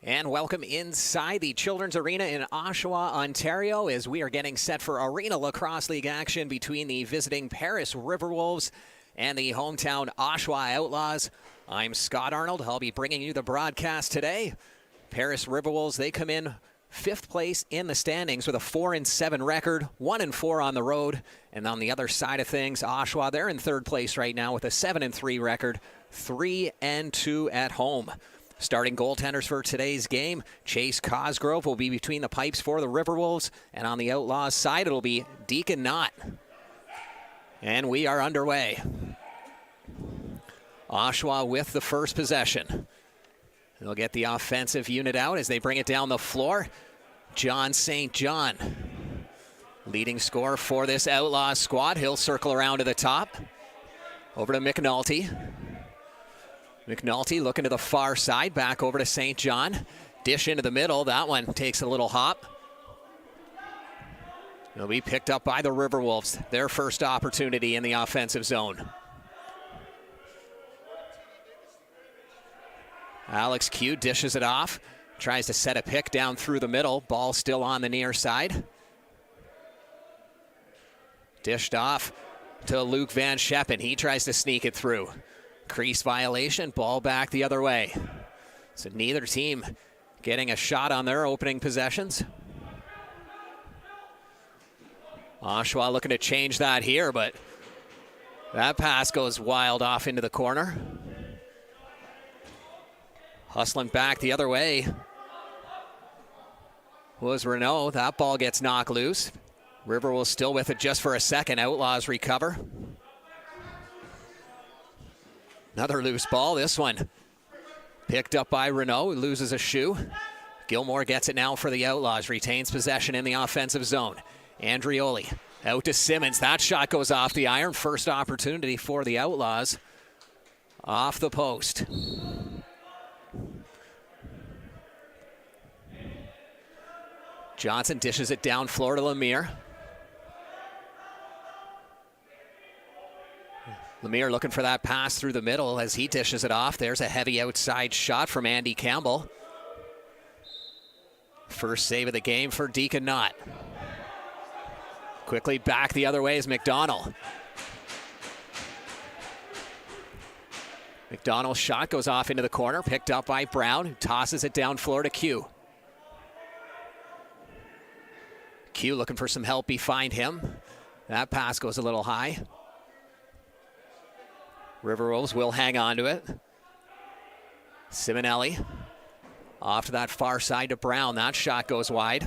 And welcome inside the Children's Arena in Oshawa, Ontario, as we are getting set for Arena Lacrosse League action between the visiting Paris Riverwolves and the hometown Oshawa Outlaws. I'm Scott Arnold. I'll be bringing you the broadcast today. Paris Riverwolves, they come in 5th place in the standings with a 4-7 record, 1-4 on the road. And on the other side of things, Oshawa, they're in 3rd place right now with a 7-3 record, 3-2 at home. Starting goaltenders for today's game, Chase Cosgrove will be between the pipes for the Riverwolves, and on the Outlaws side, it'll be Deacon Knott. And we are underway. Oshawa with the first possession. They'll get the offensive unit out as they bring it down the floor. John St. John, leading scorer for this Outlaws squad. He'll circle around to the top. Over to McNulty. McNulty looking to the far side, back over to St. John. Dish into the middle, that one takes a little hop. It'll be picked up by the Riverwolves, their first opportunity in the offensive zone. Alex Q dishes it off, tries to set a pick down through the middle, ball still on the near side. Dished off to Luke Van Scheppen, he tries to sneak it through. Crease violation, ball back the other way. So neither team getting a shot on their opening possessions. Oshawa looking to change that here, but that pass goes wild off into the corner. Hustling back the other way was Renault. That ball gets knocked loose. River was still with it just for a second. Outlaws recover. Another loose ball, this one picked up by Renault, who loses a shoe. Gilmore gets it now for the Outlaws, retains possession in the offensive zone. Andrioli out to Simmons, that shot goes off the iron. First opportunity for the Outlaws, off the post. Johnson dishes it down floor to Lemire. Lemire looking for that pass through the middle as he dishes it off. There's a heavy outside shot from Andy Campbell. First save of the game for Deacon Knott. Quickly back the other way is McDonald. McDonald's shot goes off into the corner, picked up by Brown, who tosses it down floor to Q. Q looking for some help behind him. That pass goes a little high. Riverwolves will hang on to it. Simonelli off to that far side to Brown. That shot goes wide.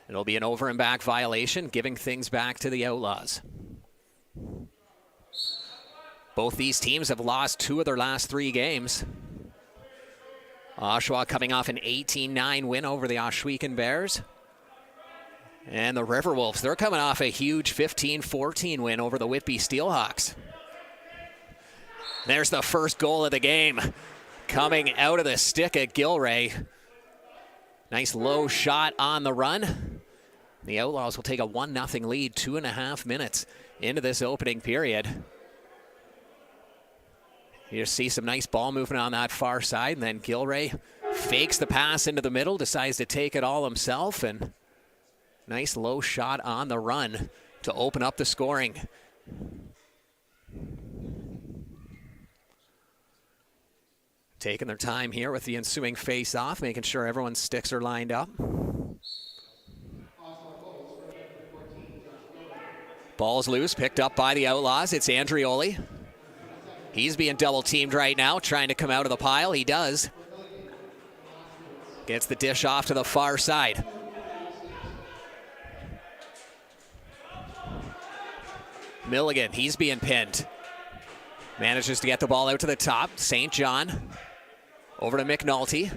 It'll be an over and back violation, giving things back to the Outlaws. Both these teams have lost 2 of their last 3 games. Oshawa coming off an 18-9 win over the Ohsweken Bears. And the Riverwolves, they're coming off a huge 15-14 win over the Whitby Steelhawks. There's the first goal of the game. Coming out of the stick at Gilray. Nice low shot on the run. The Outlaws will take a 1-0 lead 2.5 minutes into this opening period. You see some nice ball movement on that far side, and then Gilray fakes the pass into the middle, decides to take it all himself, and nice low shot on the run to open up the scoring. Taking their time here with the ensuing face-off, making sure everyone's sticks are lined up. Ball's loose, picked up by the Outlaws. It's Andrioli. He's being double-teamed right now, trying to come out of the pile. He does. Gets the dish off to the far side. Milligan, he's being pinned. Manages to get the ball out to the top. St. John over to McNulty.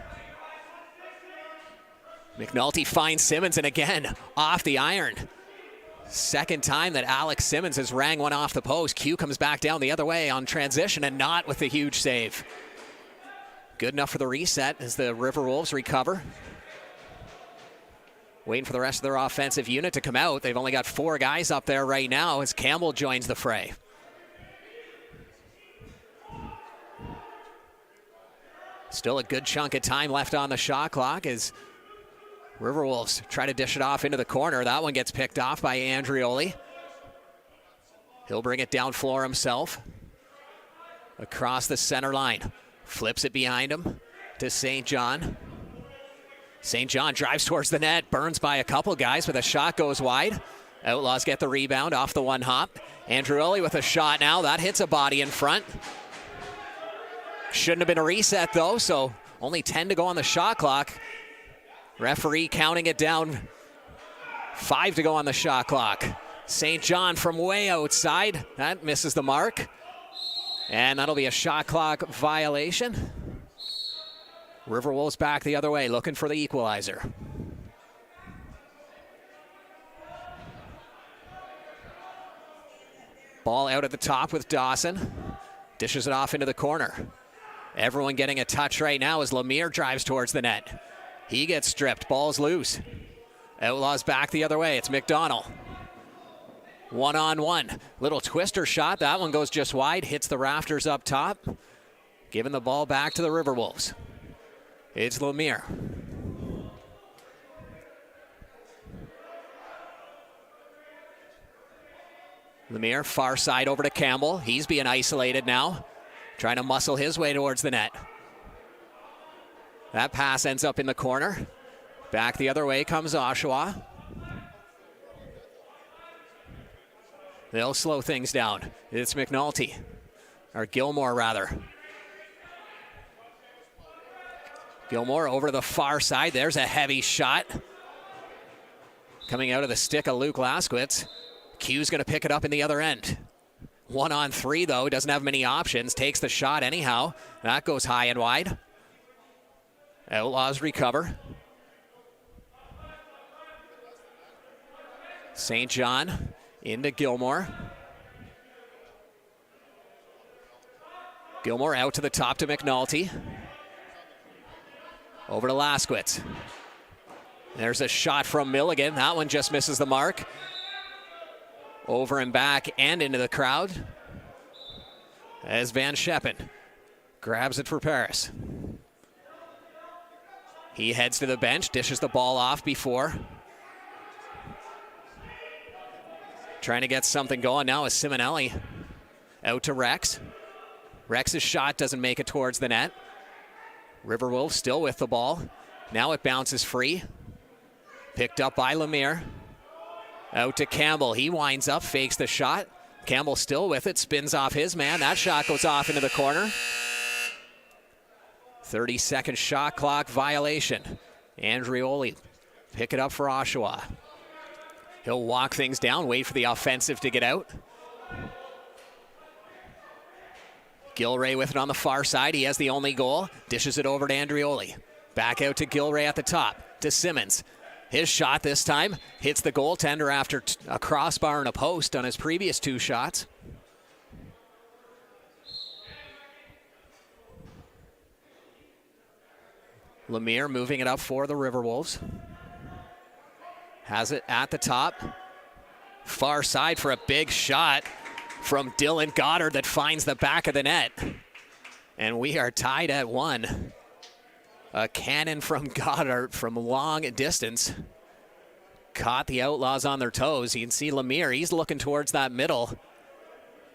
McNulty finds Simmons, and again, off the iron. Second time that Alex Simmons has rang one off the post. Q comes back down the other way on transition, and not with the huge save. Good enough for the reset as the Riverwolves recover. Waiting for the rest of their offensive unit to come out. They've only got 4 guys up there right now as Campbell joins the fray. Still a good chunk of time left on the shot clock as Riverwolves try to dish it off into the corner. That one gets picked off by Andrioli. He'll bring it down floor himself. Across the center line. Flips it behind him to St. John. St. John drives towards the net. Burns by a couple guys, but the shot goes wide. Outlaws get the rebound off the one hop. Andrioli with a shot now. That hits a body in front. Shouldn't have been a reset, though, so only 10 to go on the shot clock. Referee counting it down. 5 to go on the shot clock. St. John from way outside. That misses the mark. And that'll be a shot clock violation. Riverwolves back the other way, looking for the equalizer. Ball out at the top with Dawson. Dishes it off into the corner. Everyone getting a touch right now as Lemire drives towards the net. He gets stripped. Ball's loose. Outlaws back the other way. It's McDonald. One-on-one. Little twister shot. That one goes just wide. Hits the rafters up top. Giving the ball back to the Riverwolves. It's Lemire. Lemire, far side over to Campbell. He's being isolated now. Trying to muscle his way towards the net. That pass ends up in the corner. Back the other way comes Oshawa. They'll slow things down. It's McNulty. Or Gilmore, rather. Gilmore over to the far side. There's a heavy shot. Coming out of the stick of Luke Laskowitz. Q's going to pick it up in the other end. 1-on-3, though. Doesn't have many options. Takes the shot anyhow. That goes high and wide. Outlaws recover. St. John into Gilmore. Gilmore out to the top to McNulty. Over to Laskowitz. There's a shot from Milligan. That one just misses the mark. Over and back and into the crowd. As Van Scheppen grabs it for Paris. He heads to the bench, dishes the ball off before. Trying to get something going now is Simonelli. Out to Rex. Rex's shot doesn't make it towards the net. Riverwolves still with the ball. Now it bounces free. Picked up by Lemire. Out to Campbell. He winds up, fakes the shot. Campbell still with it, spins off his man. That shot goes off into the corner. 30-second shot clock violation. Andrioli pick it up for Oshawa. He'll walk things down, wait for the offensive to get out. Gilray with it on the far side. He has the only goal. Dishes it over to Andrioli. Back out to Gilray at the top. To Simmons. His shot this time hits the goaltender after a crossbar and a post on his previous two shots. Lemire moving it up for the Riverwolves. Has it at the top. Far side for a big shot from Dylan Goddard that finds the back of the net. And we are tied at 1. A cannon from Goddard from long distance. Caught the Outlaws on their toes. You can see Lemire, he's looking towards that middle.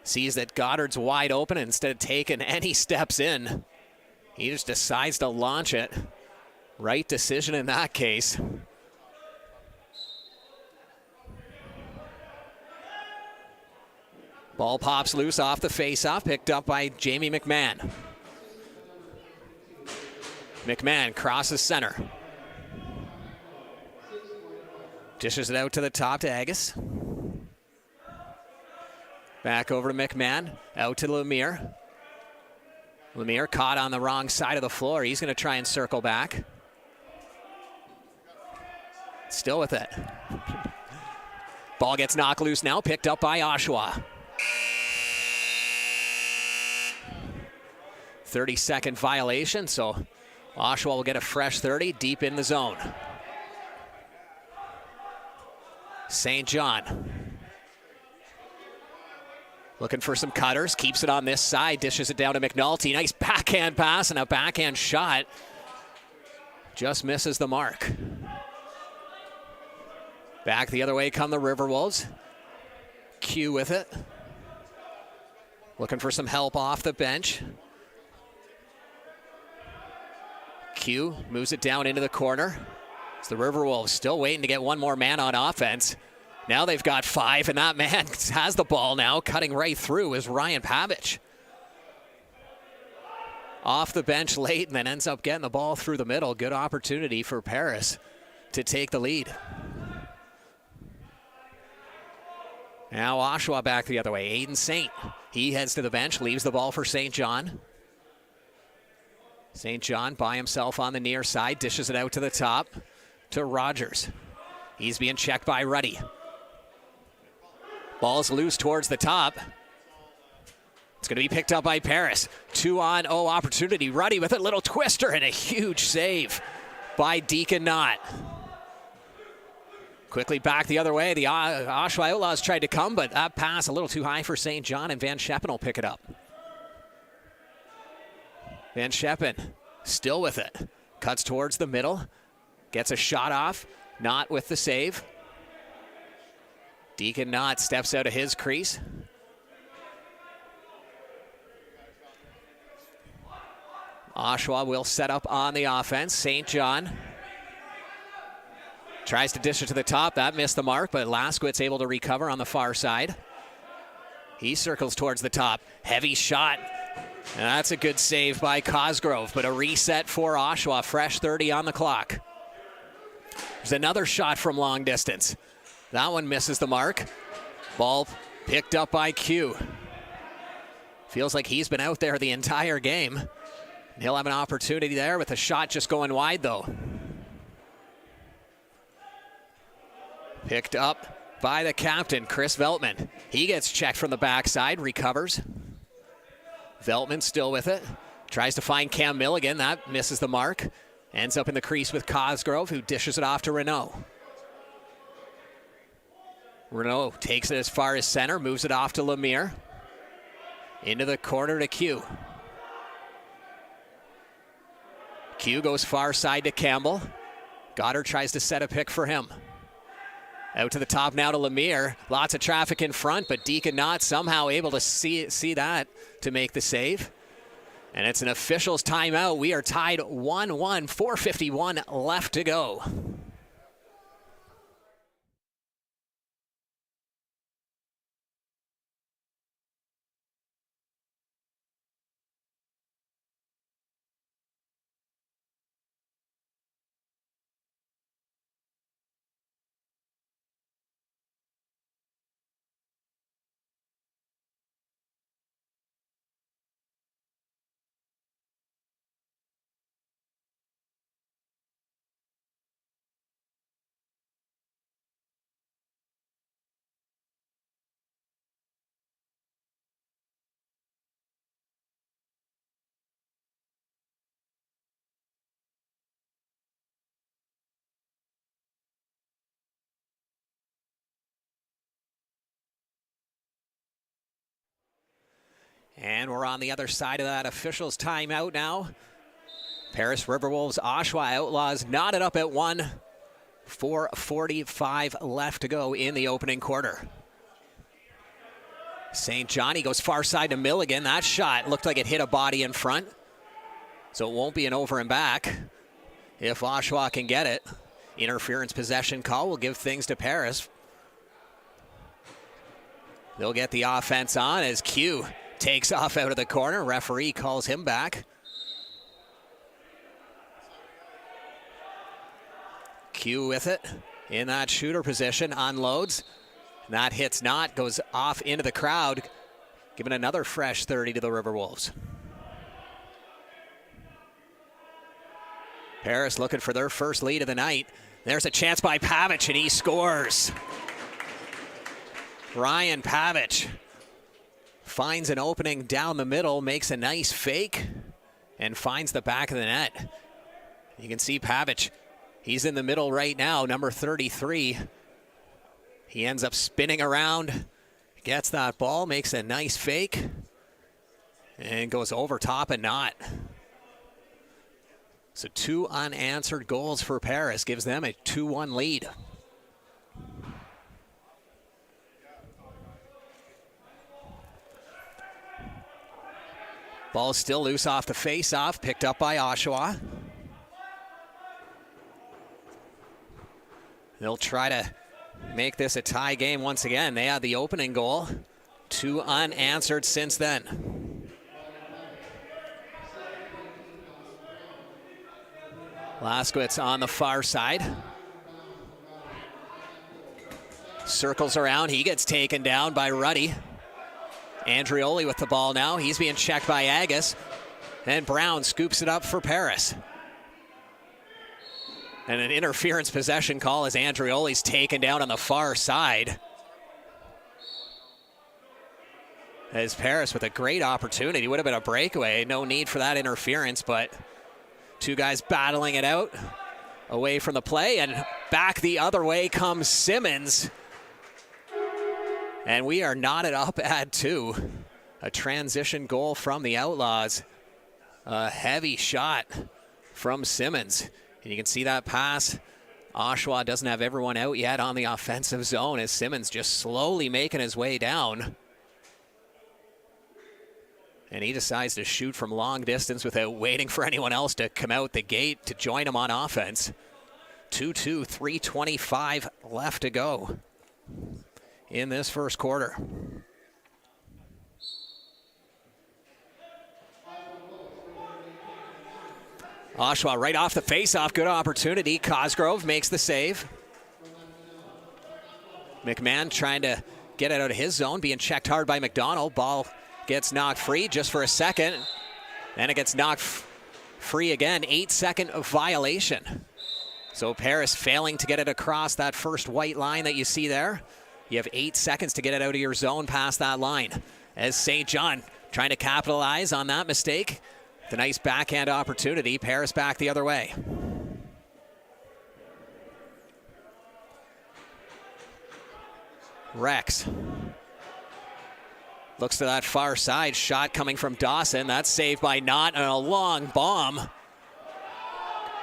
Sees that Goddard's wide open, and instead of taking any steps in, he just decides to launch it. Right decision in that case. Ball pops loose off the faceoff, picked up by Jamie McMahon. McMahon crosses center. Dishes it out to the top to Agus. Back over to McMahon, out to Lemire. Lemire caught on the wrong side of the floor. He's going to try and circle back. Still with it. Ball gets knocked loose now, picked up by Oshawa. 30-second violation, so Oshawa will get a fresh 30 deep in the zone. St. John. Looking for some cutters, keeps it on this side, dishes it down to McNulty. Nice backhand pass and a backhand shot. Just misses the mark. Back the other way come the Riverwolves. Q with it. Looking for some help off the bench. Q moves it down into the corner. It's the Riverwolves still waiting to get one more man on offense. Now they've got 5, and that man has the ball now. Cutting right through is Ryan Pavich. Off the bench late and then ends up getting the ball through the middle. Good opportunity for Paris to take the lead. Now Oshawa back the other way. Aiden Saint. He heads to the bench, leaves the ball for St. John. St. John by himself on the near side, dishes it out to the top to Rogers. He's being checked by Ruddy. Ball's loose towards the top. It's going to be picked up by Paris. 2-on-0 opportunity. Ruddy with a little twister and a huge save by Deacon Knott. Quickly back the other way. The Oshawa Outlaws tried to come, but that pass a little too high for St. John, and Van Scheppen will pick it up. Van Scheppen still with it. Cuts towards the middle. Gets a shot off. Knott with the save. Deacon Knott steps out of his crease. Oshawa will set up on the offense. St. John tries to dish it to the top. That missed the mark, but Laskowitz able to recover on the far side. He circles towards the top. Heavy shot. And that's a good save by Cosgrove, but a reset for Oshawa. Fresh 30 on the clock. There's another shot from long distance. That one misses the mark. Ball picked up by Q. Feels like he's been out there the entire game. He'll have an opportunity there with a shot just going wide, though. Picked up by the captain, Chris Veltman. He gets checked from the backside, recovers. Veltman still with it. Tries to find Cam Milligan. That misses the mark. Ends up in the crease with Cosgrove, who dishes it off to Renault. Renault takes it as far as center, moves it off to Lemire. Into the corner to Q. Q goes far side to Campbell. Goddard tries to set a pick for him. Out to the top now to Lemire. Lots of traffic in front, but Deacon Knott somehow able to see that to make the save. And it's an official's timeout. We are tied 1-1, 4:51 left to go. And we're on the other side of that official's timeout now. Paris Riverwolves, Oshawa Outlaws knotted up at 1. 4:45 left to go in the opening quarter. St. John, he goes far side to Milligan. That shot looked like it hit a body in front. So it won't be an over and back if Oshawa can get it. Interference possession call will give things to Paris. They'll get the offense on as Q takes off out of the corner. Referee calls him back. Q with it in that shooter position, unloads. That hits Knott, goes off into the crowd, giving another fresh 30 to the Riverwolves. Paris looking for their first lead of the night. There's a chance by Pavich, and he scores. Ryan Pavich finds an opening down the middle, makes a nice fake, and finds the back of the net. You can see Pavich. He's in the middle right now, number 33. He ends up spinning around, Gets that ball, makes a nice fake, and goes over top and not. So 2 unanswered goals for Paris, gives them a 2-1 lead. Ball still loose off the face-off, picked up by Oshawa. They'll try to make this a tie game once again. They had the opening goal. 2 unanswered since then. Laskowitz on the far side. Circles around. He gets taken down by Ruddy. Andrioli with the ball now. He's being checked by Agus. And Brown scoops it up for Paris. And an interference possession call as Andrioli's taken down on the far side. As Paris with a great opportunity. Would have been a breakaway. No need for that interference, but 2 guys battling it out. Away from the play, and back the other way comes Simmons. And we are knotted up at 2. A transition goal from the Outlaws. A heavy shot from Simmons. And you can see that pass. Oshawa doesn't have everyone out yet on the offensive zone as Simmons just slowly making his way down. And he decides to shoot from long distance without waiting for anyone else to come out the gate to join him on offense. 2-2, 3:25 left to go in this first quarter. Oshawa right off the face-off, good opportunity. Cosgrove makes the save. McMahon trying to get it out of his zone, being checked hard by McDonald. Ball gets knocked free just for a second. Then it gets knocked free again. 8-second violation. So Paris failing to get it across that first white line that you see there. You have 8 seconds to get it out of your zone past that line. As St. John trying to capitalize on that mistake. The nice backhand opportunity. Paris back the other way. Rex looks to that far side. Shot coming from Dawson. That's saved by Knott and a long bomb.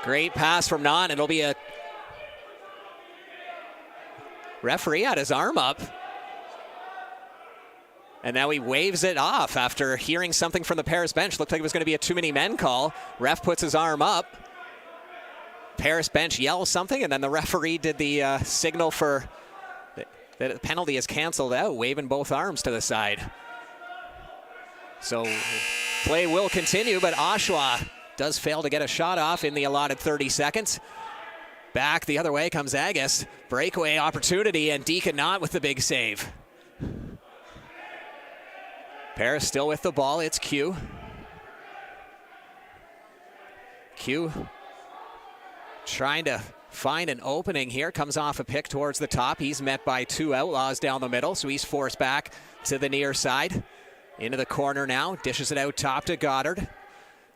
Great pass from Knott. It'll be a referee had his arm up. And now he waves it off after hearing something from the Paris bench. Looked like it was going to be a too many men call. Ref puts his arm up. Paris bench yells something, and then the referee did the signal for the penalty is canceled out, waving both arms to the side. So play will continue, but Oshawa does fail to get a shot off in the allotted 30 seconds. Back the other way comes Agus. Breakaway opportunity, and Deacon Knott with the big save. Paris still with the ball. It's Q. Q trying to find an opening here. Comes off a pick towards the top. He's met by 2 Outlaws down the middle, so he's forced back to the near side. Into the corner now. Dishes it out top to Goddard.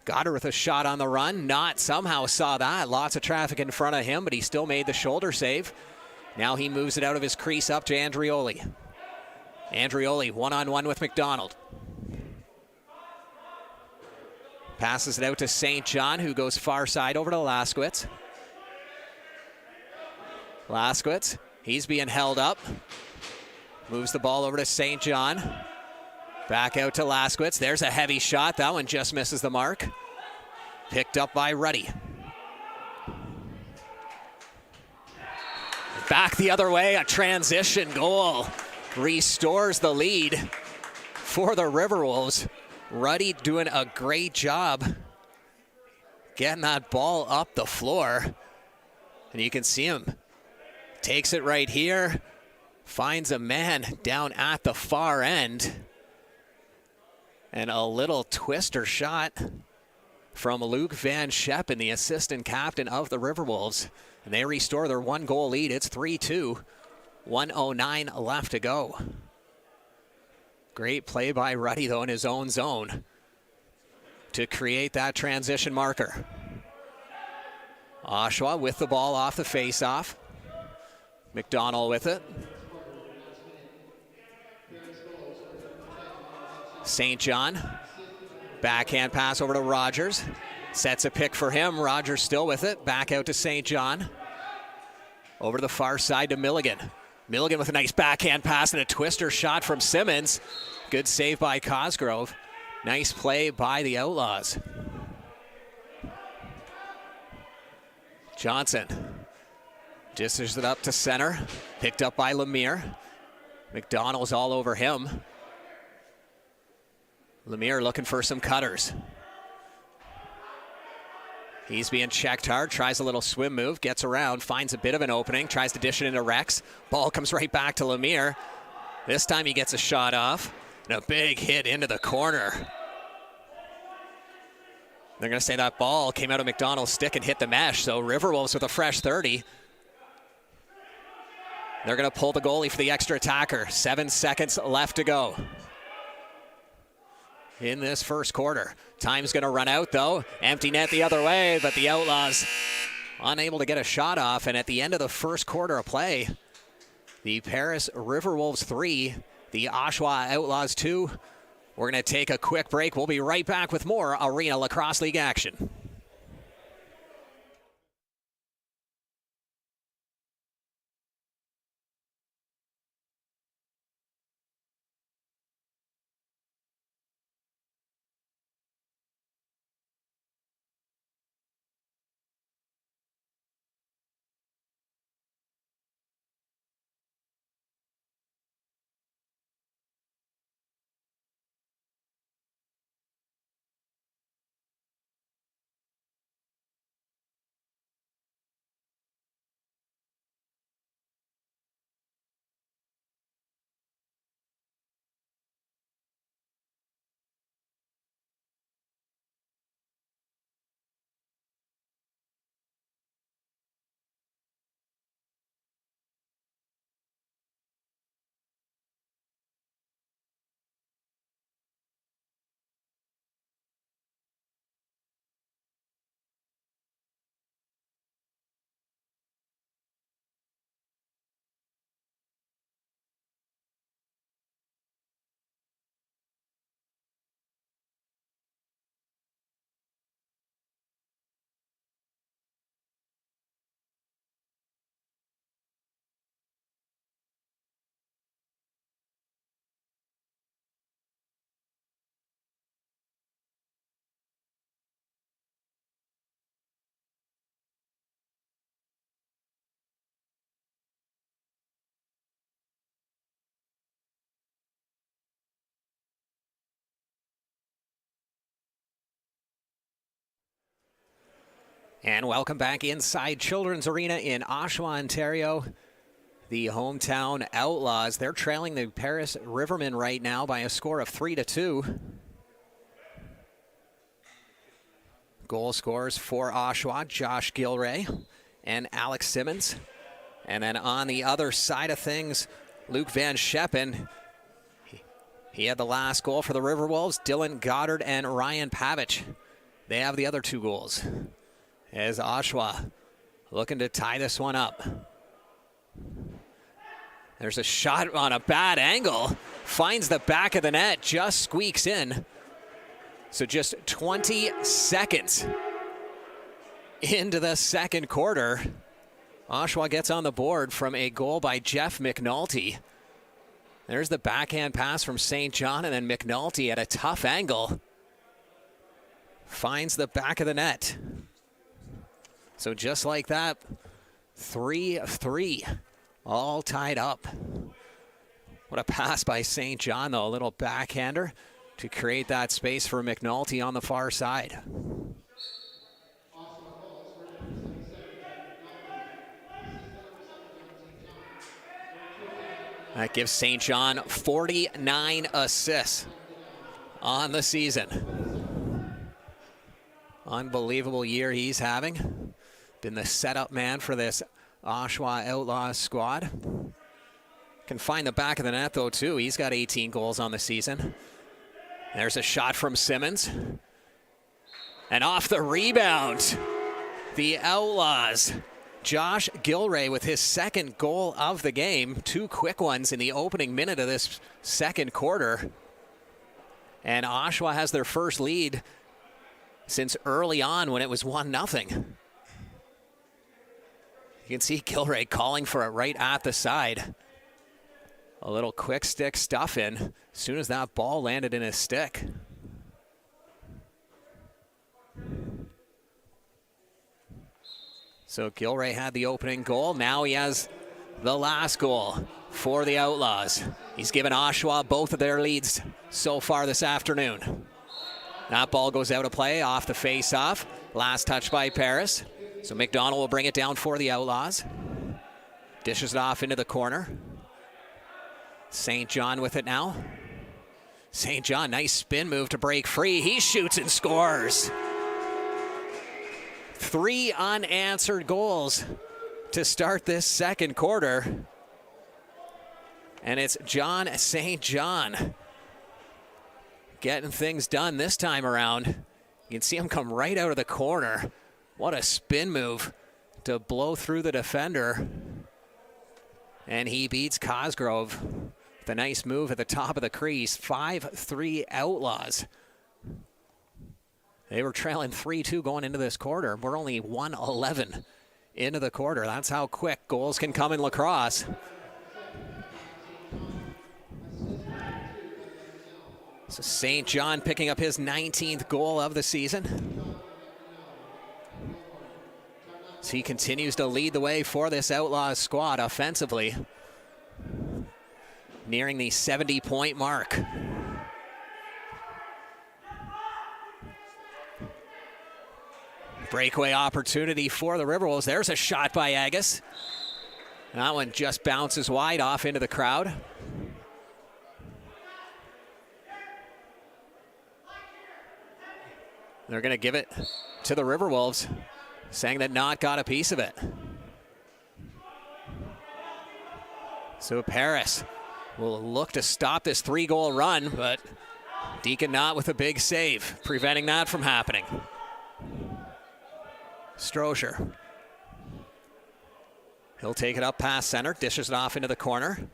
Goddard with a shot on the run. Knott somehow saw that. Lots of traffic in front of him, but he still made the shoulder save. Now he moves it out of his crease up to Andrioli. Andrioli one-on-one with McDonald. Passes it out to St. John, who goes far side over to Laskowitz. Laskowitz, he's being held up. Moves the ball over to St. John. Back out to Laskowitz. There's a heavy shot. That one just misses the mark. Picked up by Ruddy. Back the other way, a transition goal. Restores the lead for the Riverwolves. Ruddy doing a great job getting that ball up the floor. And you can see him. Takes it right here. Finds a man down at the far end. And a little twister shot from Luke Van Scheppen, the assistant captain of the Riverwolves. And they restore their 1-goal lead. It's 3-2. 1:09 left to go. Great play by Ruddy, though, in his own zone to create that transition marker. Oshawa with the ball off the face-off. McDonald with it. St. John. Backhand pass over to Rogers. Sets a pick for him. Rogers still with it. Back out to St. John. Over to the far side to Milligan. Milligan with a nice backhand pass and a twister shot from Simmons. Good save by Cosgrove. Nice play by the Outlaws. Johnson dishes it up to center. Picked up by Lemire. McDonald's all over him. Lemire looking for some cutters. He's being checked hard, tries a little swim move, gets around, finds a bit of an opening, tries to dish it into Rex. Ball comes right back to Lemire. This time he gets a shot off, and a big hit into the corner. They're going to say that ball came out of McDonald's stick and hit the mesh, so Riverwolves with a fresh 30. They're going to pull the goalie for the extra attacker. 7 seconds left to go in this first quarter. Time's going to run out, though. Empty net the other way, but the Outlaws unable to get a shot off. And at the end of the first quarter of play, the Paris Riverwolves 3, the Oshawa Outlaws 2. We're going to take a quick break. We'll be right back with more Arena Lacrosse League action. And welcome back inside Children's Arena in Oshawa, Ontario. The hometown Outlaws, they're trailing the Paris Rivermen right now by a score of 3-2. Goal scorers for Oshawa, Josh Gilray and Alex Simmons. And then on the other side of things, Luke Van Scheppen. He had the last goal for the Riverwolves. Dylan Goddard and Ryan Pavich. They have the other 2 goals. As Oshawa looking to tie this one up. There's a shot on a bad angle. Finds the back of the net, just squeaks in. So just 20 seconds into the second quarter, Oshawa gets on the board from a goal by Jeff McNulty. There's the backhand pass from St. John, and then McNulty at a tough angle finds the back of the net. So just like that, 3-3, all tied up. What a pass by St. John, though, a little backhander to create that space for McNulty on the far side. That gives St. John 49 assists on the season. Unbelievable year he's having. Been the setup man for this Oshawa Outlaws squad. Can find the back of the net, though, too. He's got 18 goals on the season. There's a shot from Simmons. And off the rebound, the Outlaws. Josh Gilray with his second goal of the game. 2 quick ones in the opening minute of this second quarter. And Oshawa has their first lead since early on when it was 1-0. You can see Gilray calling for it right at the side. A little quick stick stuff in as soon as that ball landed in his stick. So Gilray had the opening goal. Now he has the last goal for the Outlaws. He's given Oshawa both of their leads so far this afternoon. That ball goes out of play off the face-off. Last touch by Paris. So McDonald will bring it down for the Outlaws. Dishes it off into the corner. St. John with it now. St. John, nice spin move to break free. He shoots and scores. 3 unanswered goals to start this second quarter. And it's John St. John getting things done this time around. You can see him come right out of the corner. What a spin move to blow through the defender. And he beats Cosgrove with a nice move at the top of the crease. 5-3 Outlaws. They were trailing 3-2 going into this quarter. We're only 1-11 into the quarter. That's how quick goals can come in lacrosse. So St. John picking up his 19th goal of the season. So he continues to lead the way for this Outlaws squad offensively. Nearing the 70-point mark. Breakaway opportunity for the Riverwolves. There's a shot by Agus. That one just bounces wide off into the crowd. They're going to give it to the Riverwolves, saying that Knott got a piece of it. So Paris will look to stop this 3-goal run, but Deacon Knott with a big save, preventing that from happening. Strozier. He'll take it up past center, dishes it off into the corner.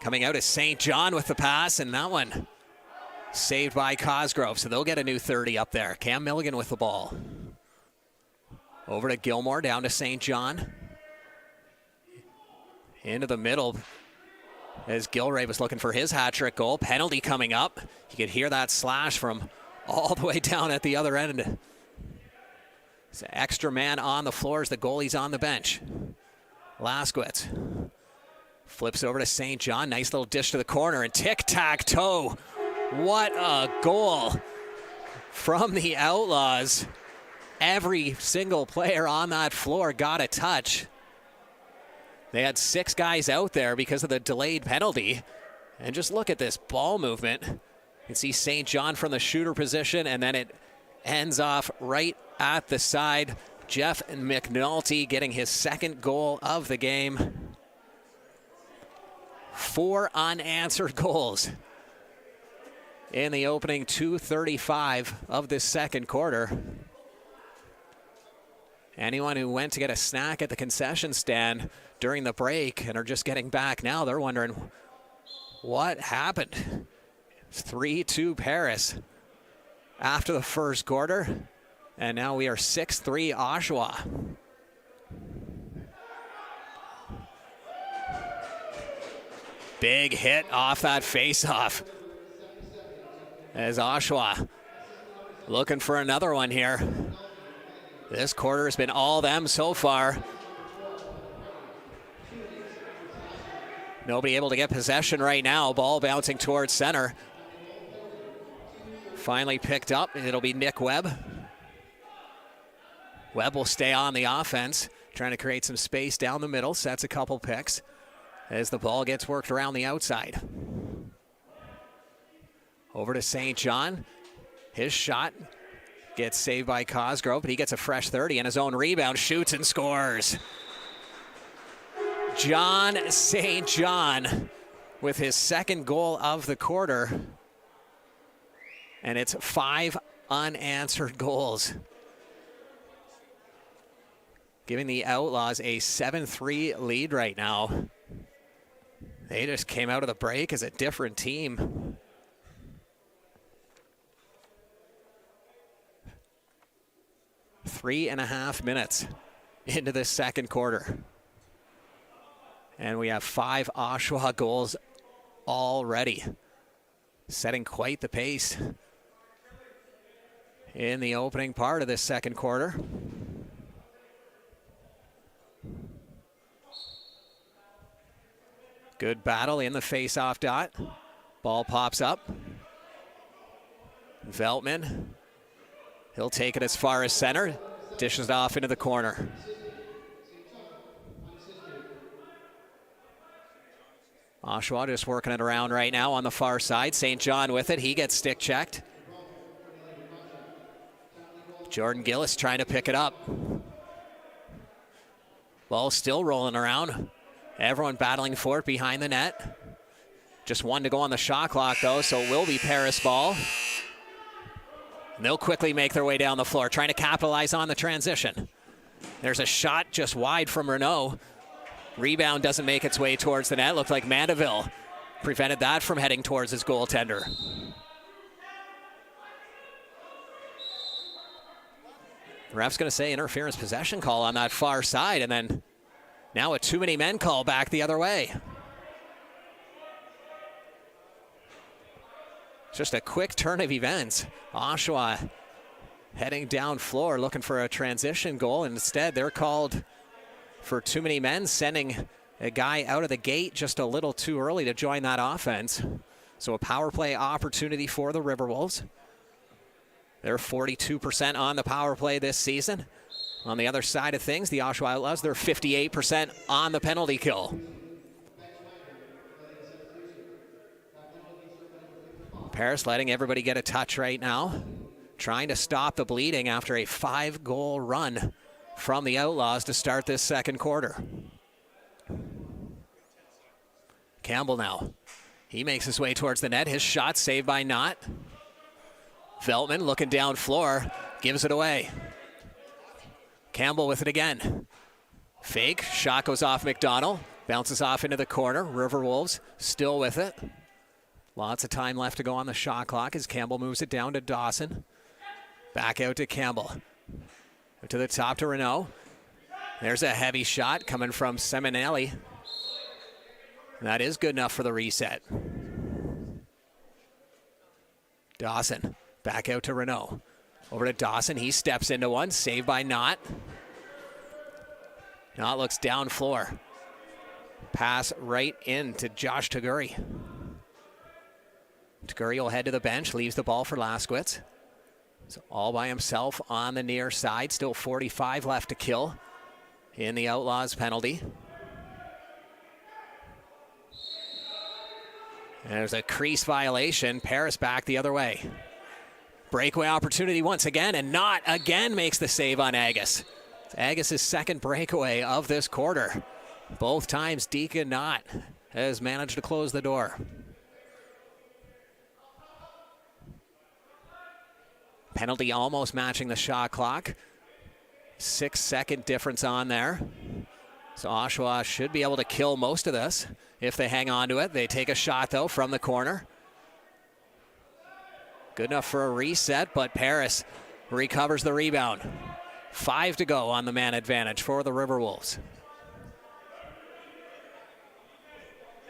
Coming out is St. John with the pass, and that one saved by Cosgrove, so they'll get a new 30 up there. Cam Milligan with the ball. Over to Gilmore, down to St. John. Into the middle as Gilray was looking for his hat-trick goal. Penalty coming up. You could hear that slash from all the way down at the other end. It's an extra man on the floor as the goalie's on the bench. Laskowitz flips over to St. John. Nice little dish to the corner and tic-tac-toe. What a goal from the Outlaws. Every single player on that floor got a touch. They had 6 guys out there because of the delayed penalty. And just look at this ball movement. You can see St. John from the shooter position, and then it ends off right at the side. Jeff McNulty getting his 2nd goal of the game. 4 unanswered goals in the opening 2:35 of this second quarter. Anyone who went to get a snack at the concession stand during the break and are just getting back now, they're wondering what happened. 3-2 Paris after the first quarter, and now we are 6-3 Oshawa. Big hit off that face-off as Oshawa looking for another one here. This quarter has been all them so far. Nobody able to get possession right now. Ball bouncing towards center. Finally picked up. It'll be Nick Webb. Webb will stay on the offense, trying to create some space down the middle. Sets a couple picks as the ball gets worked around the outside. Over to St. John. His shot gets saved by Cosgrove, but he gets a fresh 30 and his own rebound, shoots and scores. John St. John with his 2nd goal of the quarter. And it's 5 unanswered goals, giving the Outlaws a 7-3 lead right now. They just came out of the break as a different team. 3.5 minutes into this second quarter. And we have 5 Oshawa goals already, setting quite the pace in the opening part of this second quarter. Good battle in the face-off dot. Ball pops up. Veltman, he'll take it as far as center, dishes it off into the corner. Oshawa just working it around right now on the far side. St. John with it, he gets stick checked. Jordan Gillis trying to pick it up. Ball still rolling around. Everyone battling for it behind the net. Just one to go on the shot clock though, so it will be Paris ball. And they'll quickly make their way down the floor, trying to capitalize on the transition. There's a shot just wide from Renault. Rebound doesn't make its way towards the net. Looked like Mandeville prevented that from heading towards his goaltender. The ref's going to say interference possession call on that far side, and then now a too many men call back the other way. Just a quick turn of events. Oshawa heading down floor looking for a transition goal, and instead they're called for too many men, sending a guy out of the gate just a little too early to join that offense. So a power play opportunity for the Riverwolves. They're 42% on the power play this season. On the other side of things, the Oshawa Outlaws, they're 58% on the penalty kill. Paris letting everybody get a touch right now, trying to stop the bleeding after a 5-goal run from the Outlaws to start this second quarter. Campbell now. He makes his way towards the net. His shot saved by Knott. Veltman looking down floor, gives it away. Campbell with it again. Fake, shot goes off McDonald, bounces off into the corner. Riverwolves still with it. Lots of time left to go on the shot clock as Campbell moves it down to Dawson. Back out to Campbell. To the top to Renault. There's a heavy shot coming from Seminelli. That is good enough for the reset. Dawson back out to Renault. Over to Dawson, he steps into one, saved by Knott. Knott looks down floor. Pass right into Josh Taguri. Taguri will head to the bench, leaves the ball for Laskowitz. So all by himself on the near side. Still 45 left to kill in the Outlaws penalty. And there's a crease violation. Paris back the other way. Breakaway opportunity once again, and Knott again makes the save on Agus. It's Agus' second breakaway of this quarter. Both times Deacon Knott has managed to close the door. Penalty almost matching the shot clock. 6-second difference on there. So Oshawa should be able to kill most of this if they hang on to it. They take a shot, though, from the corner. Good enough for a reset, but Paris recovers the rebound. 5 to go on the man advantage for the Riverwolves.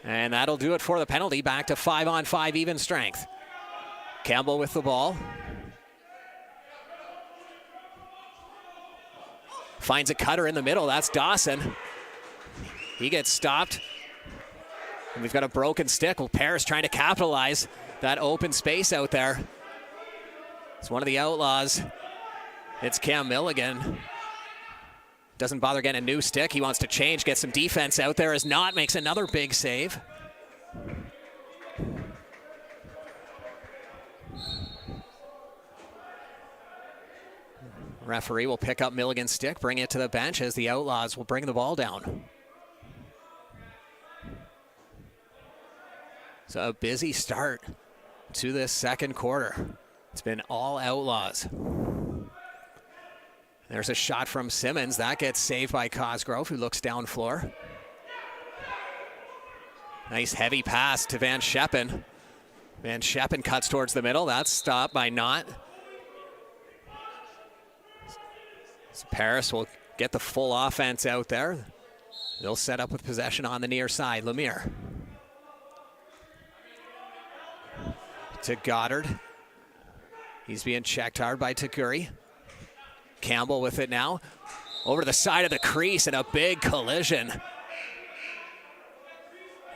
And that'll do it for the penalty. Back to 5-on-5 even strength. Campbell with the ball. Finds a cutter in the middle. That's Dawson. He gets stopped. And we've got a broken stick. Well, Paris trying to capitalize that open space out there. It's one of the Outlaws. It's Cam Milligan. Doesn't bother getting a new stick. He wants to change, get some defense out there as Knott makes another big save. Referee will pick up Milligan's stick, bring it to the bench as the Outlaws will bring the ball down. So a busy start to this second quarter. It's been all Outlaws. There's a shot from Simmons. That gets saved by Cosgrove, who looks down floor. Nice heavy pass to Van Scheppen. Van Scheppen cuts towards the middle. That's stopped by Knott. So Paris will get the full offense out there. They'll set up with possession on the near side. Lemire to Goddard. He's being checked hard by Takuri. Campbell with it now. Over to the side of the crease and a big collision.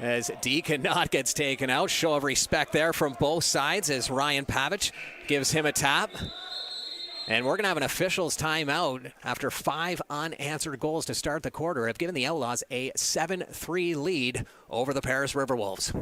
As Deaconot gets taken out. Show of respect there from both sides as Ryan Pavic gives him a tap. And we're going to have an officials timeout after 5 unanswered goals to start the quarter. Have given the Outlaws a 7-3 lead over the Paris Riverwolves.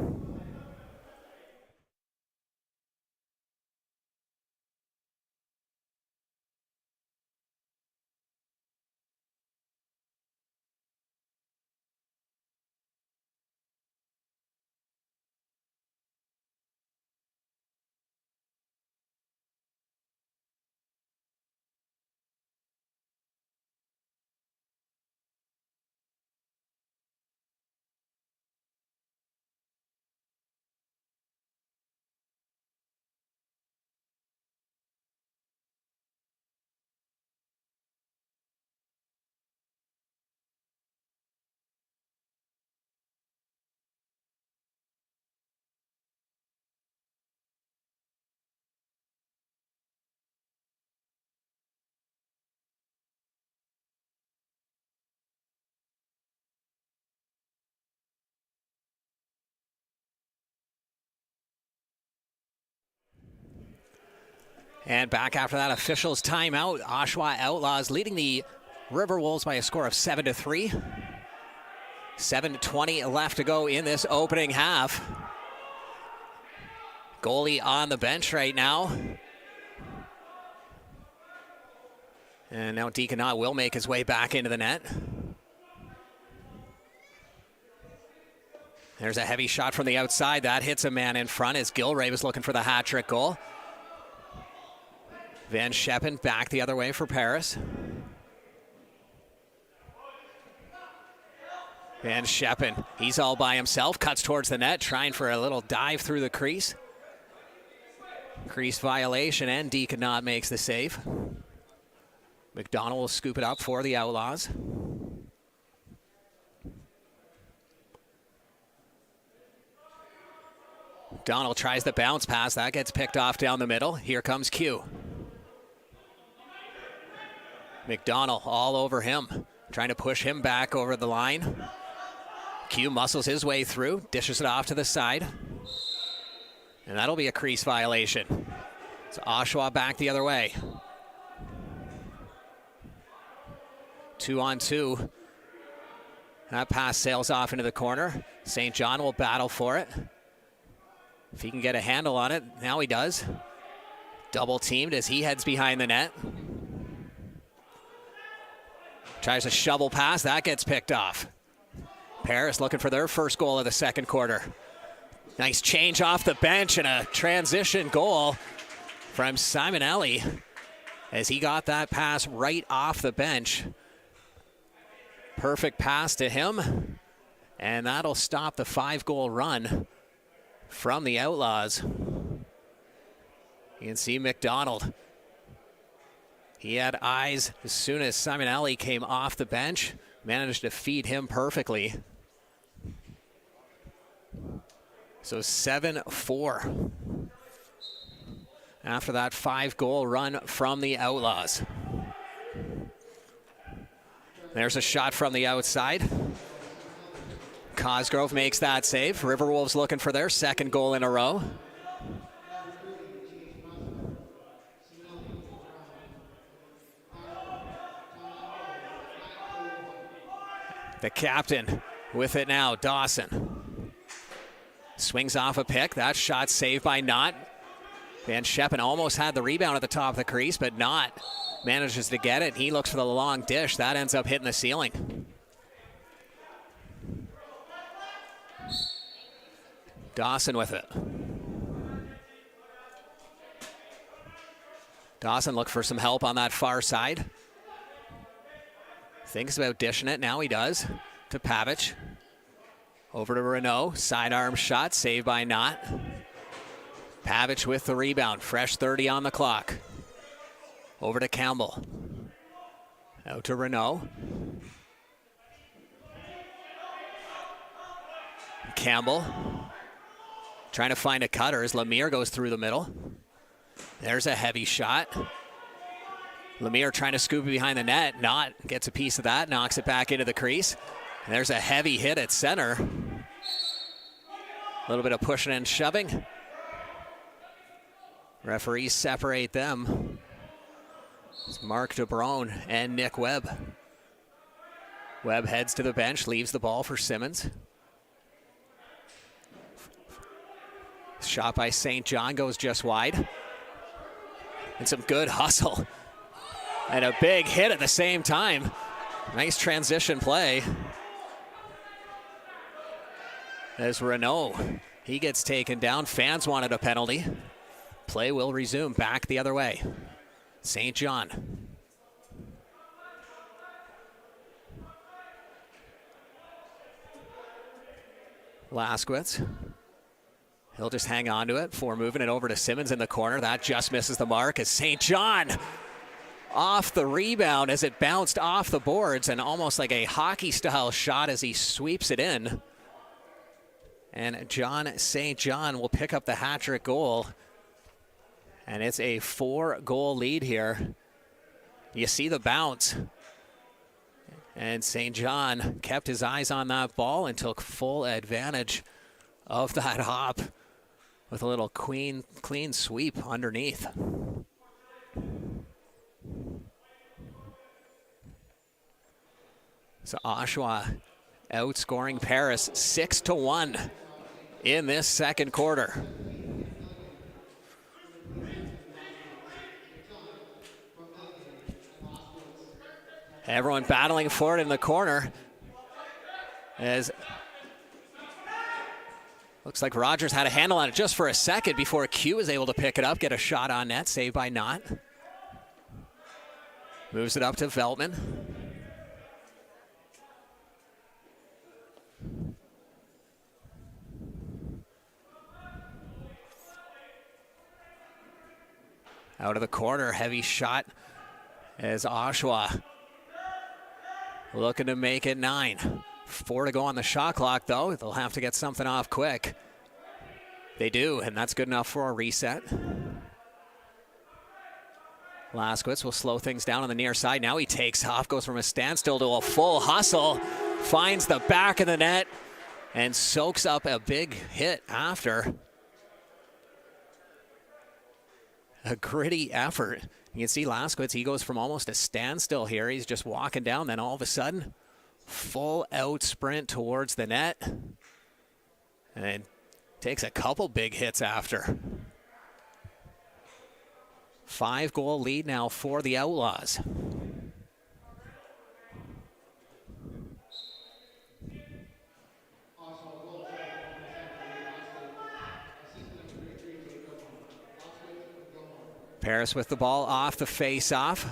And back after that officials timeout, Oshawa Outlaws leading the Riverwolves by a score of 7-3. 7:20 left to go in this opening half. Goalie on the bench right now. And now Deaconot will make his way back into the net. There's a heavy shot from the outside. That hits a man in front as Gilray was looking for the hat-trick goal. Van Scheppen back the other way for Paris. Van Scheppen, he's all by himself, cuts towards the net, trying for a little dive through the crease. Crease violation, and Deaconot makes the save. McDonald will scoop it up for the Outlaws. McDonald tries the bounce pass. That gets picked off down the middle. Here comes Q. McDonald all over him, trying to push him back over the line. Q muscles his way through, dishes it off to the side. And that'll be a crease violation. So Oshawa back the other way. 2-on-2. That pass sails off into the corner. St. John will battle for it. If he can get a handle on it, now he does. Double teamed as he heads behind the net. Tries a shovel pass, that gets picked off. Paris looking for their first goal of the second quarter. Nice change off the bench and a transition goal from Simonelli as he got that pass right off the bench. Perfect pass to him, and that'll stop the 5-goal run from the Outlaws. You can see McDonald. He had eyes as soon as Simonelli came off the bench. Managed to feed him perfectly. So 7-4 after that 5-goal run from the Outlaws. There's a shot from the outside. Cosgrove makes that save. Riverwolves looking for their second goal in a row. The captain with it now, Dawson. Swings off a pick. That shot saved by Knott. Van Scheppen almost had the rebound at the top of the crease, but Knott manages to get it. He looks for the long dish. That ends up hitting the ceiling. Dawson with it. Dawson looked for some help on that far side. Thinks about dishing it. Now he does. To Pavic. Over to Renault. Sidearm shot. Saved by Knott. Pavic with the rebound. Fresh 30 on the clock. Over to Campbell. Out to Renault. Campbell trying to find a cutter as Lemire goes through the middle. There's a heavy shot. Lemire trying to scoop it behind the net. Not gets a piece of that, knocks it back into the crease. And there's a heavy hit at center. A little bit of pushing and shoving. Referees separate them. It's Mark DeBrone and Nick Webb. Webb heads to the bench, leaves the ball for Simmons. Shot by St. John goes just wide. And some good hustle. And a big hit at the same time. Nice transition play. As Renault, he gets taken down. Fans wanted a penalty. Play will resume back the other way. St. John. Laskowitz. He'll just hang on to it before moving it over to Simmons in the corner. That just misses the mark as St. John off the rebound as it bounced off the boards and almost like a hockey-style shot as he sweeps it in. And John St. John will pick up the hat-trick goal. And it's a 4-goal lead here. You see the bounce. And St. John kept his eyes on that ball and took full advantage of that hop with a little clean sweep underneath. So Oshawa outscoring Paris 6-1 in this second quarter. Everyone battling for it in the corner. As looks like Rogers had a handle on it just for a second before Q was able to pick it up, get a shot on net, saved by Knott. Moves it up to Veltman. Out of the corner, heavy shot as Oshawa looking to make it 9. 4 to go on the shot clock, though. They'll have to get something off quick. They do, and that's good enough for a reset. Laskowitz will slow things down on the near side. Now he takes off, goes from a standstill to a full hustle, finds the back of the net, and soaks up a big hit after. A gritty effort. You can see Laskowitz, he goes from almost a standstill here. He's just walking down, then all of a sudden, full out sprint towards the net. And then takes a couple big hits after. 5-goal lead now for the Outlaws. Paris with the ball off the face-off.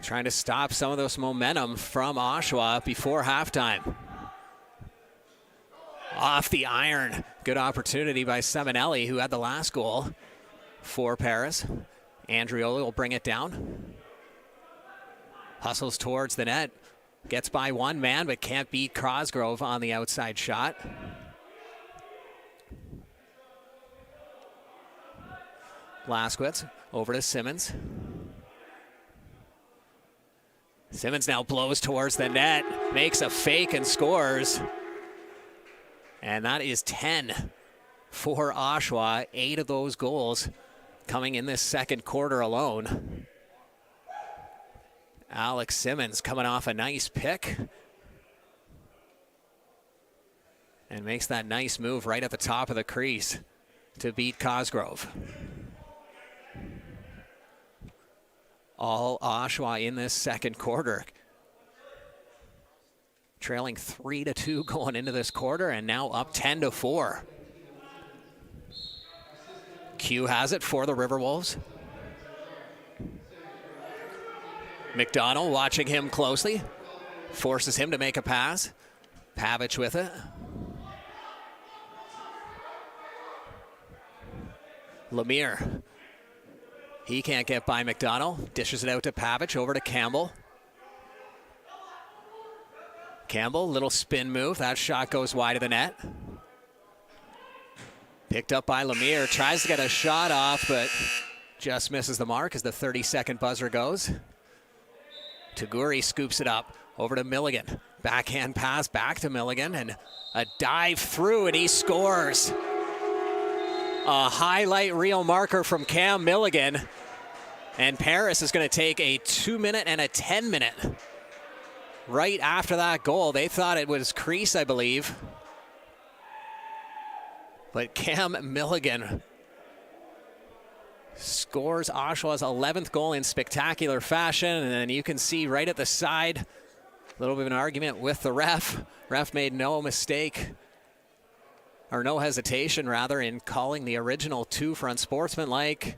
Trying to stop some of this momentum from Oshawa before halftime. Off the iron. Good opportunity by Seminelli, who had the last goal for Paris. Andrioli will bring it down. Hustles towards the net. Gets by one man, but can't beat Cosgrove on the outside shot. Laskowitz over to Simmons. Simmons now blows towards the net, makes a fake and scores. And that is 10 for Oshawa. 8 of those goals coming in this second quarter alone. Alex Simmons coming off a nice pick. And makes that nice move right at the top of the crease to beat Cosgrove. All Oshawa in this second quarter. Trailing 3-2 going into this quarter and now up 10-4. Q has it for the Riverwolves. McDonald watching him closely. Forces him to make a pass. Pavic with it. Lemire. He can't get by McDonald. Dishes it out to Pavic, over to Campbell. Campbell, little spin move. That shot goes wide of the net. Picked up by Lemire. Tries to get a shot off, but just misses the mark as the 30-second buzzer goes. Taguri scoops it up. Over to Milligan. Backhand pass back to Milligan, and a dive through, and he scores. A highlight reel marker from Cam Milligan. And Paris is going to take a 2-minute and a 10-minute. Right after that goal, they thought it was crease, I believe. But Cam Milligan scores Oshawa's 11th goal in spectacular fashion. And then you can see right at the side, a little bit of an argument with the ref. Ref made no mistake, or no hesitation rather, in calling the original two for unsportsmanlike.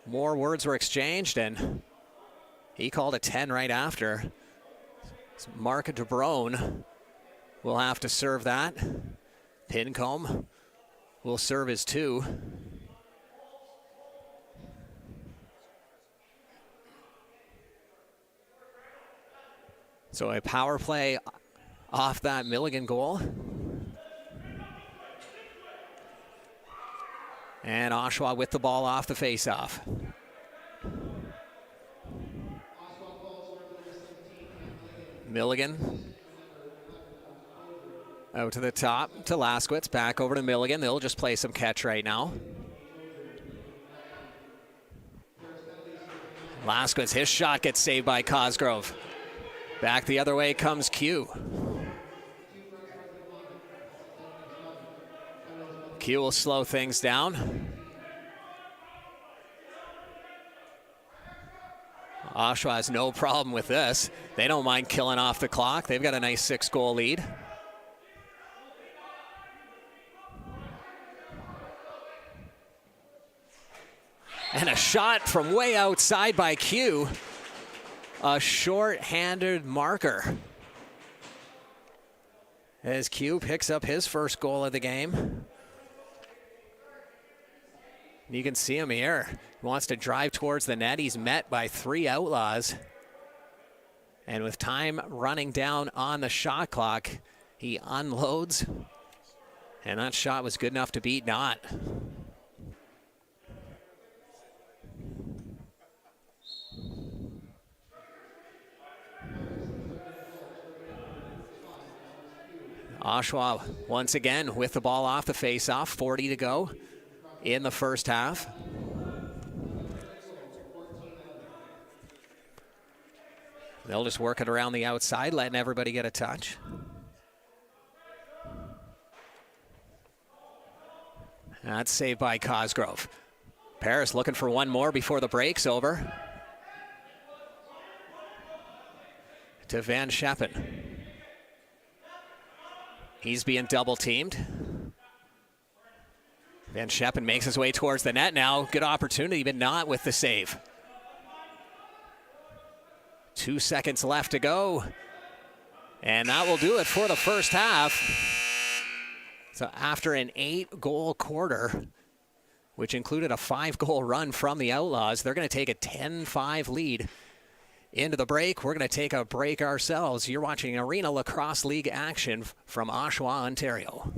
More words were exchanged, and he called a 10 right after. Mark DeBrone will have to serve that. Pincombe will serve his 2. So a power play off that Milligan goal. And Oshawa with the ball off the faceoff. Milligan out to the top to Laskowitz, back over to Milligan. They'll just play some catch right now. Laskowitz, his shot gets saved by Cosgrove. Back the other way comes Q. Q will slow things down. Oshawa has no problem with this. They don't mind killing off the clock. They've got a nice 6-goal lead. And a shot from way outside by Q. A short-handed marker. As Q picks up his first goal of the game. You can see him here. He wants to drive towards the net. He's met by 3 Outlaws. And with time running down on the shot clock, he unloads. And that shot was good enough to beat Knott. Oshawa once again with the ball off the faceoff. 40 to go in the first half. They'll just work it around the outside, letting everybody get a touch. That's saved by Cosgrove. Paris looking for one more before the break's over. To Van Scheppen. He's being double teamed. Van Scheppen makes his way towards the net now. Good opportunity, but not with the save. 2 seconds left to go. And that will do it for the first half. So after an 8-goal quarter, which included a 5-goal run from the Outlaws, they're going to take a 10-5 lead into the break. We're going to take a break ourselves. You're watching Arena Lacrosse League action from Oshawa, Ontario.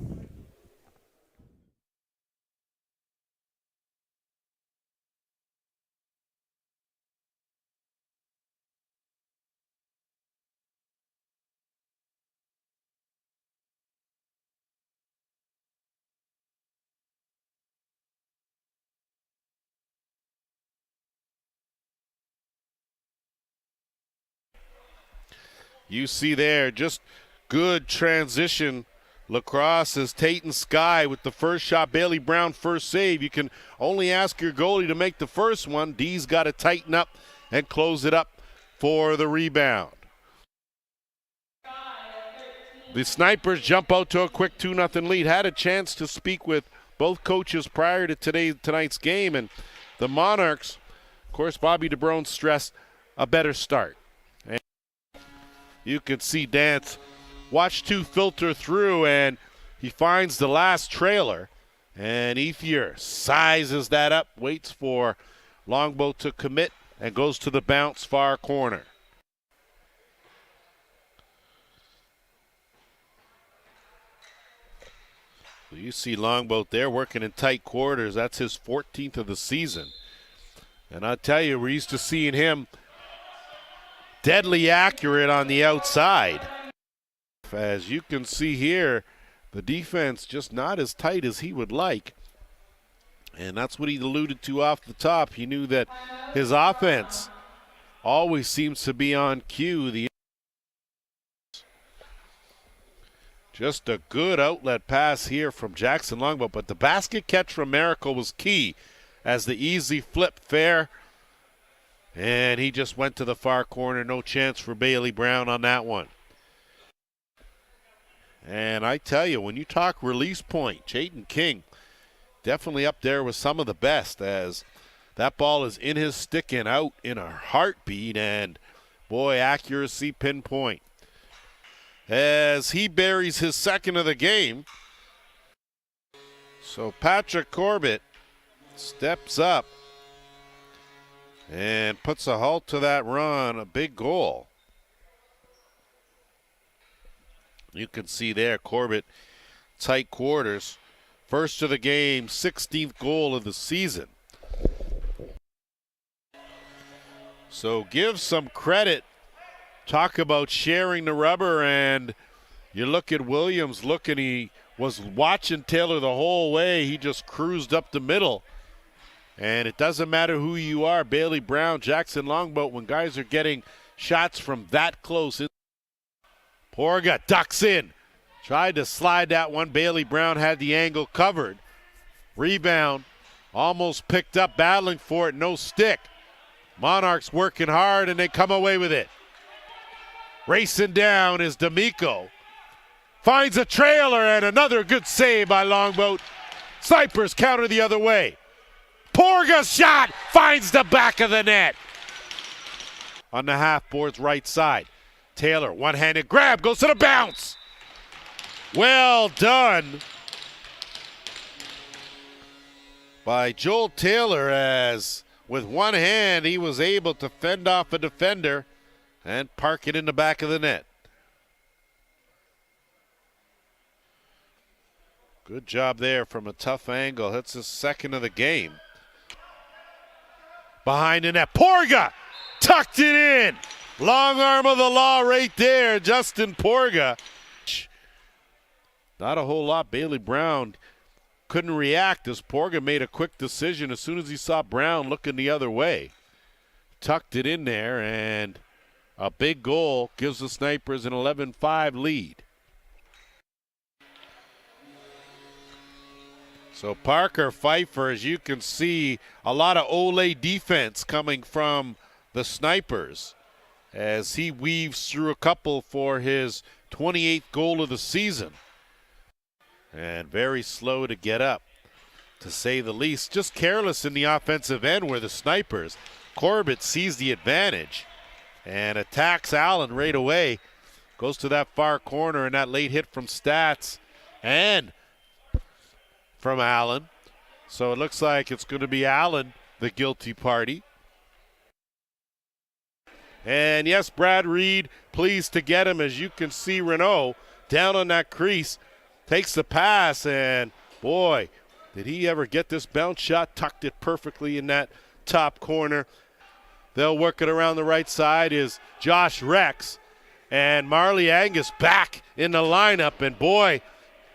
You see there, just good transition. Lacrosse is Tatum Sky with the first shot. Bailey Brown first save. You can only ask your goalie to make the first one. D's got to tighten up and close it up for the rebound. The Snipers jump out to a quick 2-0 lead. Had a chance to speak with both coaches prior to tonight's game, and the Monarchs, of course, Bobby DeBrone stressed a better start. You can see Dance watch 2 filter through, and he finds the last trailer. And Ethier sizes that up, waits for Longboat to commit and goes to the bounce far corner. You see Longboat there working in tight quarters. That's his 14th of the season. And I tell you, we're used to seeing him deadly accurate on the outside. As you can see here, the defense just not as tight as he would like. And that's what he alluded to off the top. He knew that his offense always seems to be on cue. Just a good outlet pass here from Jackson Longboat, but the basket catch from Miracle was key as the easy flip fair. And he just went to the far corner. No chance for Bailey Brown on that one. And I tell you, when you talk release point, Chayton King definitely up there with some of the best, as that ball is in his stick and out in a heartbeat, and boy, accuracy pinpoint. As he buries his second of the game. So Patrick Corbett steps up and puts a halt to that run, a big goal. You can see there, Corbett, tight quarters. First of the game, 16th goal of the season. So give some credit. Talk about sharing the rubber, and you look at Williams, he was watching Taylor the whole way. He just cruised up the middle. And it doesn't matter who you are, Bailey Brown, Jackson Longboat, when guys are getting shots from that close. Porga ducks in. Tried to slide that one. Bailey Brown had the angle covered. Rebound. Almost picked up, battling for it. No stick. Monarchs working hard, and they come away with it. Racing down is D'Amico. Finds a trailer, and another good save by Longboat. Snipers counter the other way. Porga's shot finds the back of the net. On the half board's right side. Taylor, one-handed grab, goes to the bounce. Well done by Joel Taylor, as with one hand he was able to fend off a defender and park it in the back of the net. Good job there from a tough angle. That's his second of the game. Behind the net, Porga tucked it in. Long arm of the law right there, Justin Porga. Not a whole lot. Bailey Brown couldn't react as Porga made a quick decision as soon as he saw Brown looking the other way. Tucked it in there, and a big goal gives the Snipers an 11-5 lead. So Parker Pfeiffer, as you can see, a lot of Ole defense coming from the Snipers as he weaves through a couple for his 28th goal of the season. And very slow to get up, to say the least. Just careless in the offensive end where the Snipers. Corbett sees the advantage and attacks Allen right away. Goes to that far corner, and that late hit from Stats and from Allen. So it looks like it's going to be Allen, the guilty party. And yes, Brad Reed pleased to get him. As you can see, Renault down on that crease. Takes the pass, and boy, did he ever get this bounce shot. Tucked it perfectly in that top corner. They'll work it around the right side is Josh Rex. And Marley Angus back in the lineup. And boy,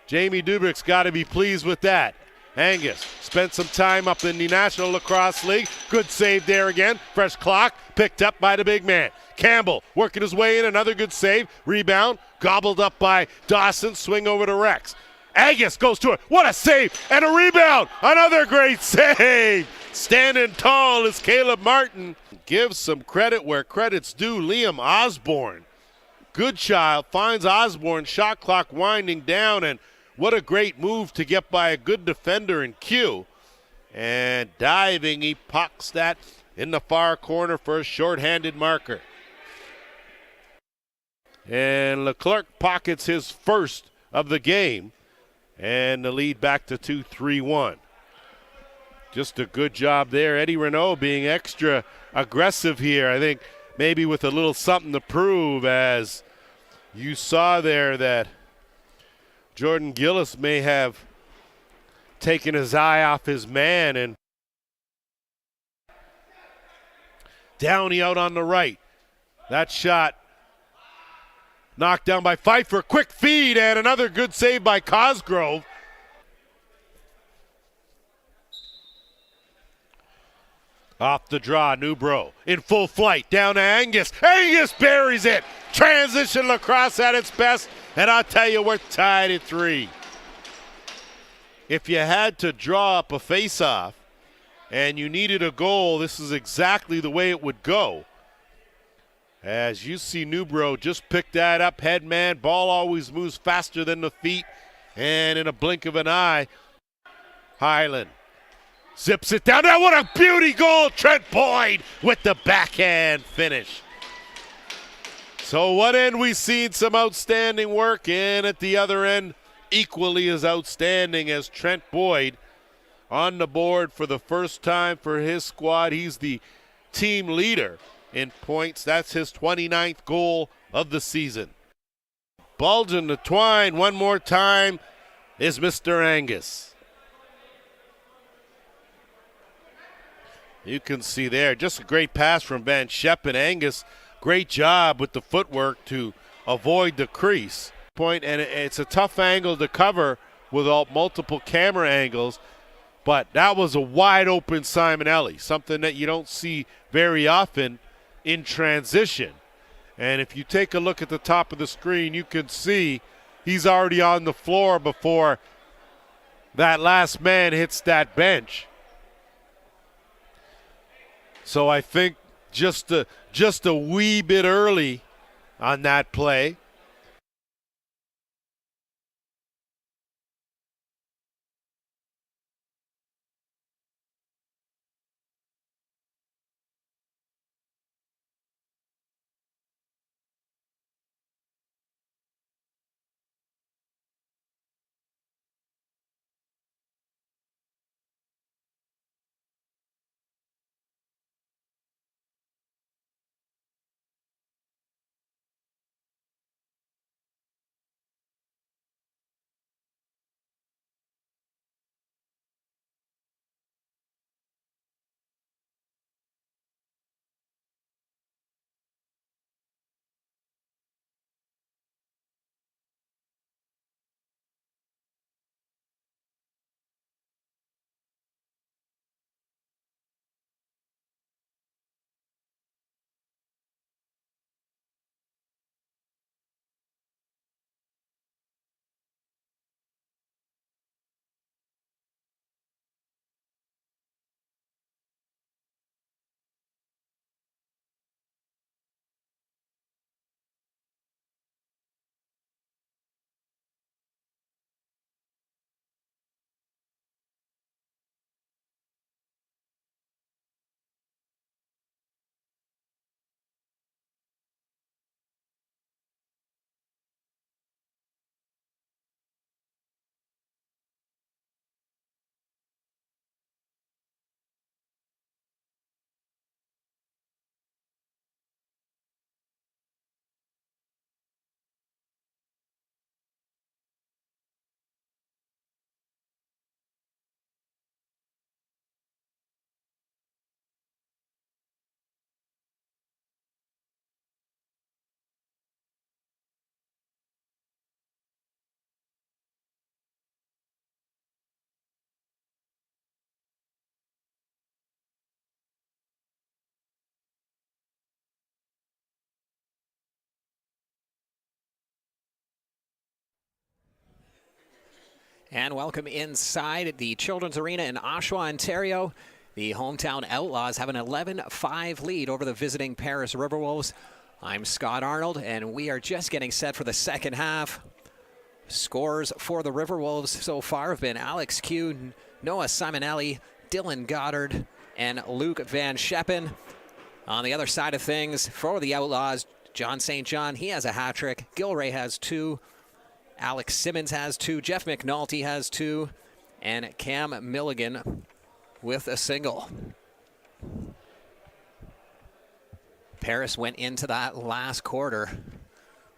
Jamie Dubrick's got to be pleased with that. Angus spent some time up in the National Lacrosse League. Good save there again. Fresh clock picked up by the big man. Campbell working his way in. Another good save. Rebound gobbled up by Dawson. Swing over to Rex. Angus goes to it. What a save and a rebound. Another great save. Standing tall is Caleb Martin. Gives some credit where credit's due. Liam Osborne. Goodchild finds Osborne. Shot clock winding down, and what a great move to get by a good defender in Q. And diving, he pucks that in the far corner for a short-handed marker. And Leclerc pockets his first of the game. And the lead back to 2-3-1. Just a good job there. Eddie Renaud being extra aggressive here. I think maybe with a little something to prove, as you saw there that Jordan Gillis may have taken his eye off his man, and Downey out on the right. That shot knocked down by Pfeiffer. Quick feed and another good save by Cosgrove. Off the draw, Newbro in full flight, down to Angus. Angus buries it. Transition lacrosse at its best, and I'll tell you, we're tied at 3. If you had to draw up a face-off and you needed a goal, this is exactly the way it would go. As you see Newbro just pick that up, head man, ball always moves faster than the feet, and in a blink of an eye, Highland zips it down. Now what a beauty goal, Trent Boyd with the backhand finish. So one end we've seen some outstanding work, and at the other end equally as outstanding as Trent Boyd on the board for the first time for his squad. He's the team leader in points. That's his 29th goal of the season. Bulging the twine one more time is Mr. Angus. You can see there, just a great pass from Van Scheppen. Angus, great job with the footwork to avoid the crease. And it's a tough angle to cover with multiple camera angles, but that was a wide open Simonelli, something that you don't see very often in transition. And if you take a look at the top of the screen, you can see he's already on the floor before that last man hits that bench. So I think just a wee bit early on that play. And welcome inside the Children's Arena in Oshawa, Ontario. The hometown Outlaws have an 11-5 lead over the visiting Paris Riverwolves. I'm Scott Arnold, and we are just getting set for the second half. Scores for the Riverwolves so far have been Alex Q, Noah Simonelli, Dylan Goddard, and Luke Van Scheppen. On the other side of things, for the Outlaws, John St. John, he has a hat trick. Gilray has 2. Alex Simmons has 2. Jeff McNulty has 2. And Cam Milligan with a single. Paris went into that last quarter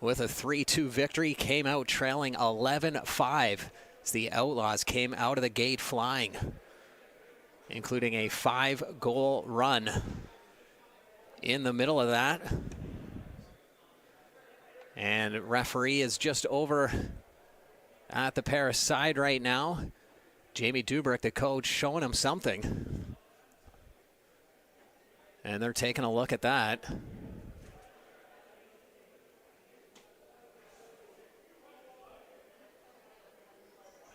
with a 3-2 victory, came out trailing 11-5 as the Outlaws came out of the gate flying, including a 5-goal run in the middle of that. And referee is just over at the Paris side right now. Jamie Dubrick, the coach, showing him something. And they're taking a look at that.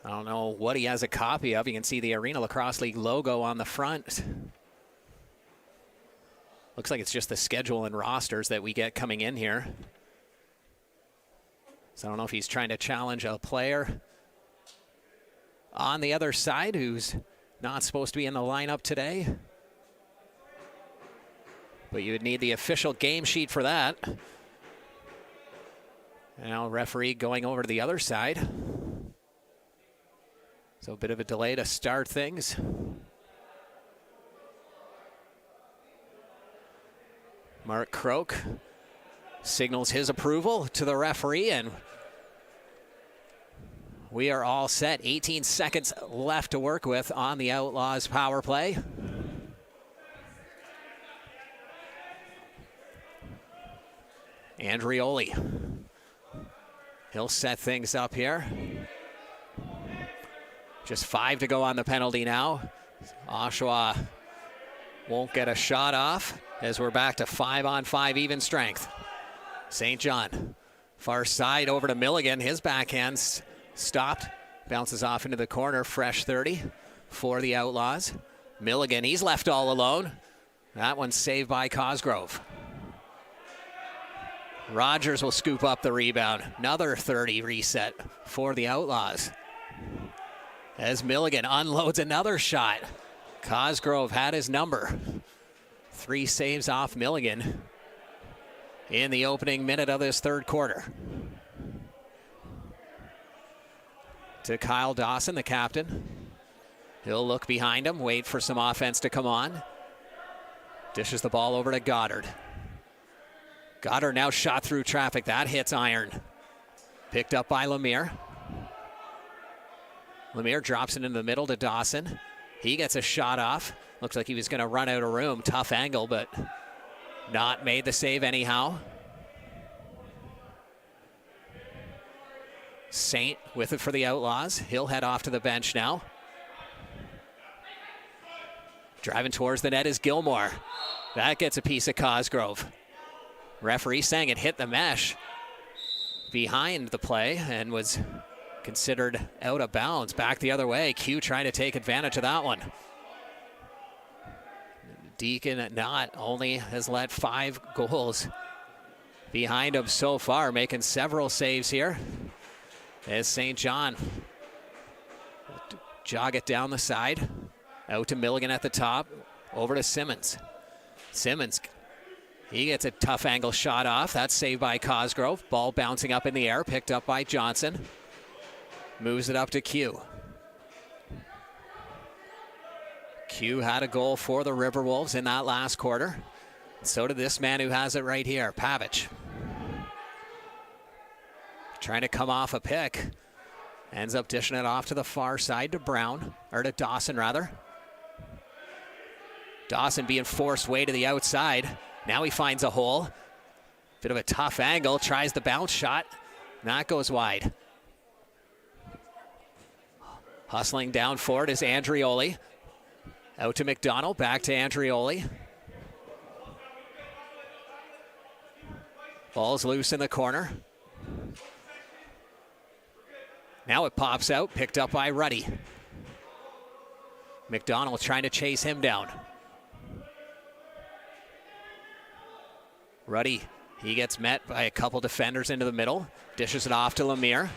I don't know what he has a copy of. You can see the Arena Lacrosse League logo on the front. Looks like it's just the schedule and rosters that we get coming in here. So I don't know if he's trying to challenge a player on the other side who's not supposed to be in the lineup today. But you would need the official game sheet for that. Now referee going over to the other side. So a bit of a delay to start things. Mark Croak signals his approval to the referee, and we are all set. 18 seconds left to work with on the Outlaws power play. Andrioli. He'll set things up here. Just 5 to go on the penalty now. Oshawa won't get a shot off as we're back to 5-on-5 even strength. St. John, far side over to Milligan. His backhand's stopped. Bounces off into the corner. Fresh 30 for the Outlaws. Milligan, he's left all alone. That one's saved by Cosgrove. Rogers will scoop up the rebound. Another 30 reset for the Outlaws. As Milligan unloads another shot. Cosgrove had his number. 3 saves off Milligan in the opening minute of this third quarter. To Kyle Dawson, the captain. He'll look behind him, wait for some offense to come on. Dishes the ball over to Goddard. Goddard now shot through traffic. That hits iron. Picked up by Lemire. Lemire drops it into the middle to Dawson. He gets a shot off. Looks like he was going to run out of room. Tough angle, but not made the save anyhow. Saint with it for the Outlaws. He'll head off to the bench now. Driving towards the net is Gilmore. That gets a piece of Cosgrove. Referee saying it hit the mesh behind the play and was considered out of bounds. Back the other way. Q trying to take advantage of that one. Deacon not only has let 5 goals behind him so far, making several saves here. As St. John jog it down the side. Out to Milligan at the top. Over to Simmons. Simmons, he gets a tough angle shot off. That's saved by Cosgrove. Ball bouncing up in the air, picked up by Johnson. Moves it up to Q. Q had a goal for the Riverwolves in that last quarter. So did this man who has it right here, Pavic. Trying to come off a pick. Ends up dishing it off to the far side to Brown, or to Dawson rather. Dawson being forced way to the outside. Now he finds a hole. Bit of a tough angle, tries the bounce shot. That goes wide. Hustling down for it is Andrioli. Out to McDonald, back to Andrioli. Ball's loose in the corner. Now it pops out, picked up by Ruddy. McDonald trying to chase him down. Ruddy, he gets met by a couple defenders into the middle. Dishes it off to Lemire.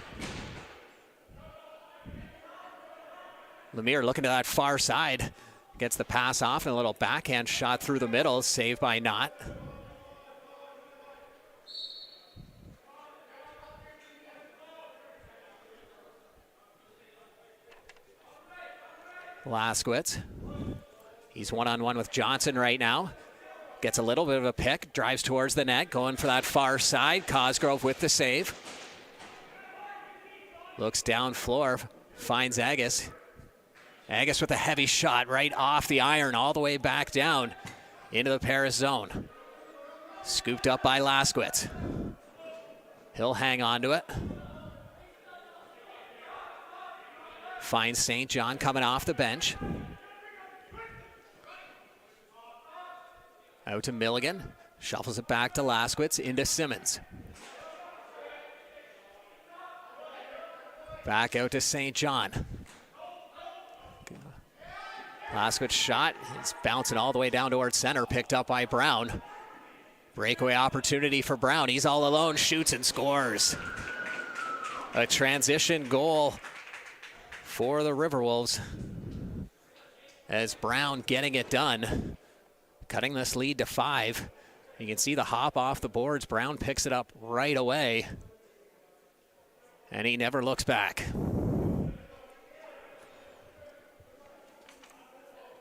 Lemire looking to that far side. Gets the pass off and a little backhand shot through the middle. Saved by Knott. Laskowitz He's one-on-one with Johnson right now. Gets a little bit of a pick, drives towards the net, going for that far side. Cosgrove with the save. Looks down floor, finds Agus. Agus with a heavy shot right off the iron, all the way back down into the Paris zone. Scooped up by Laskowitz. He'll hang on to it. Finds St. John coming off the bench. Out to Milligan. Shuffles it back to Laskowitz into Simmons. Back out to St. John. Laskowitz shot. It's bouncing all the way down towards center. Picked up by Brown. Breakaway opportunity for Brown. He's all alone. Shoots and scores. A transition goal for the Riverwolves. As Brown getting it done. Cutting this lead to 5. You can see the hop off the boards. Brown picks it up right away. And he never looks back.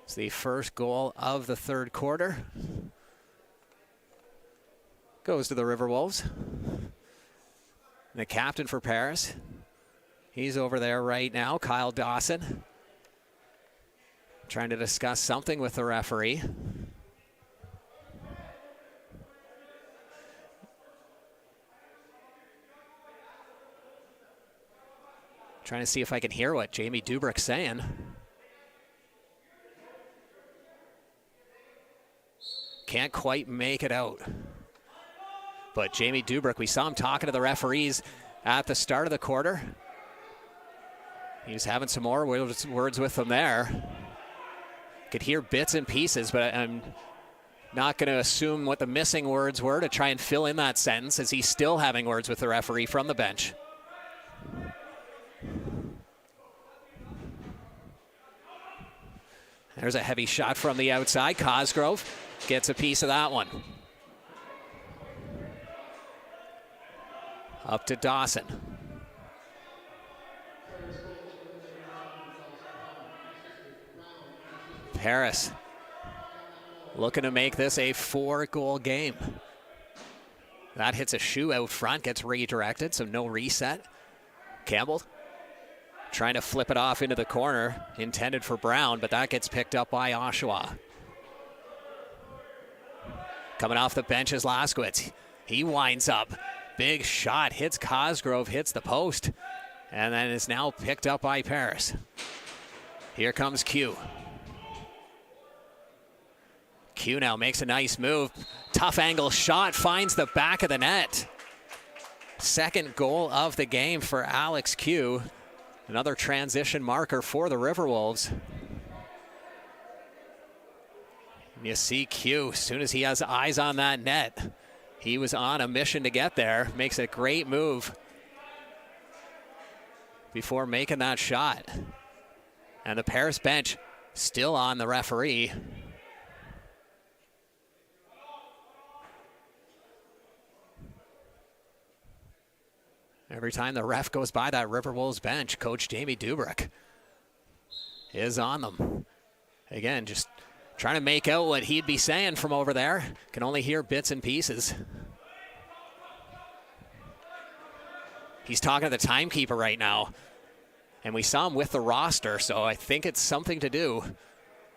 It's the first goal of the third quarter. Goes to the Riverwolves. The captain for Paris. He's over there right now, Kyle Dawson. Trying to discuss something with the referee. Trying to see if I can hear what Jamie Dubrick's saying. Can't quite make it out. But Jamie Dubrick, we saw him talking to the referees at the start of the quarter. He was having some more words with them there. Could hear bits and pieces, but I'm not going to assume what the missing words were to try and fill in that sentence, as he's still having words with the referee from the bench. There's a heavy shot from the outside. Cosgrove gets a piece of that one. Up to Dawson. Paris looking to make this a 4-goal game. That hits a shoe out front, gets redirected, so no reset. Campbell trying to flip it off into the corner, intended for Brown, but that gets picked up by Oshawa. Coming off the bench is Laskowitz. He winds up. Big shot, hits Cosgrove, hits the post, and then is now picked up by Paris. Here comes Q. Q now makes a nice move. Tough angle shot, finds the back of the net. Second goal of the game for Alex Q. Another transition marker for the Riverwolves. And you see Q, as soon as he has eyes on that net, he was on a mission to get there. Makes a great move before making that shot. And the Paris bench still on the referee. Every time the ref goes by that Riverwolves bench, Coach Jamie Dubrick is on them. Again, just trying to make out what he'd be saying from over there. Can only hear bits and pieces. He's talking to the timekeeper right now. And we saw him with the roster, so I think it's something to do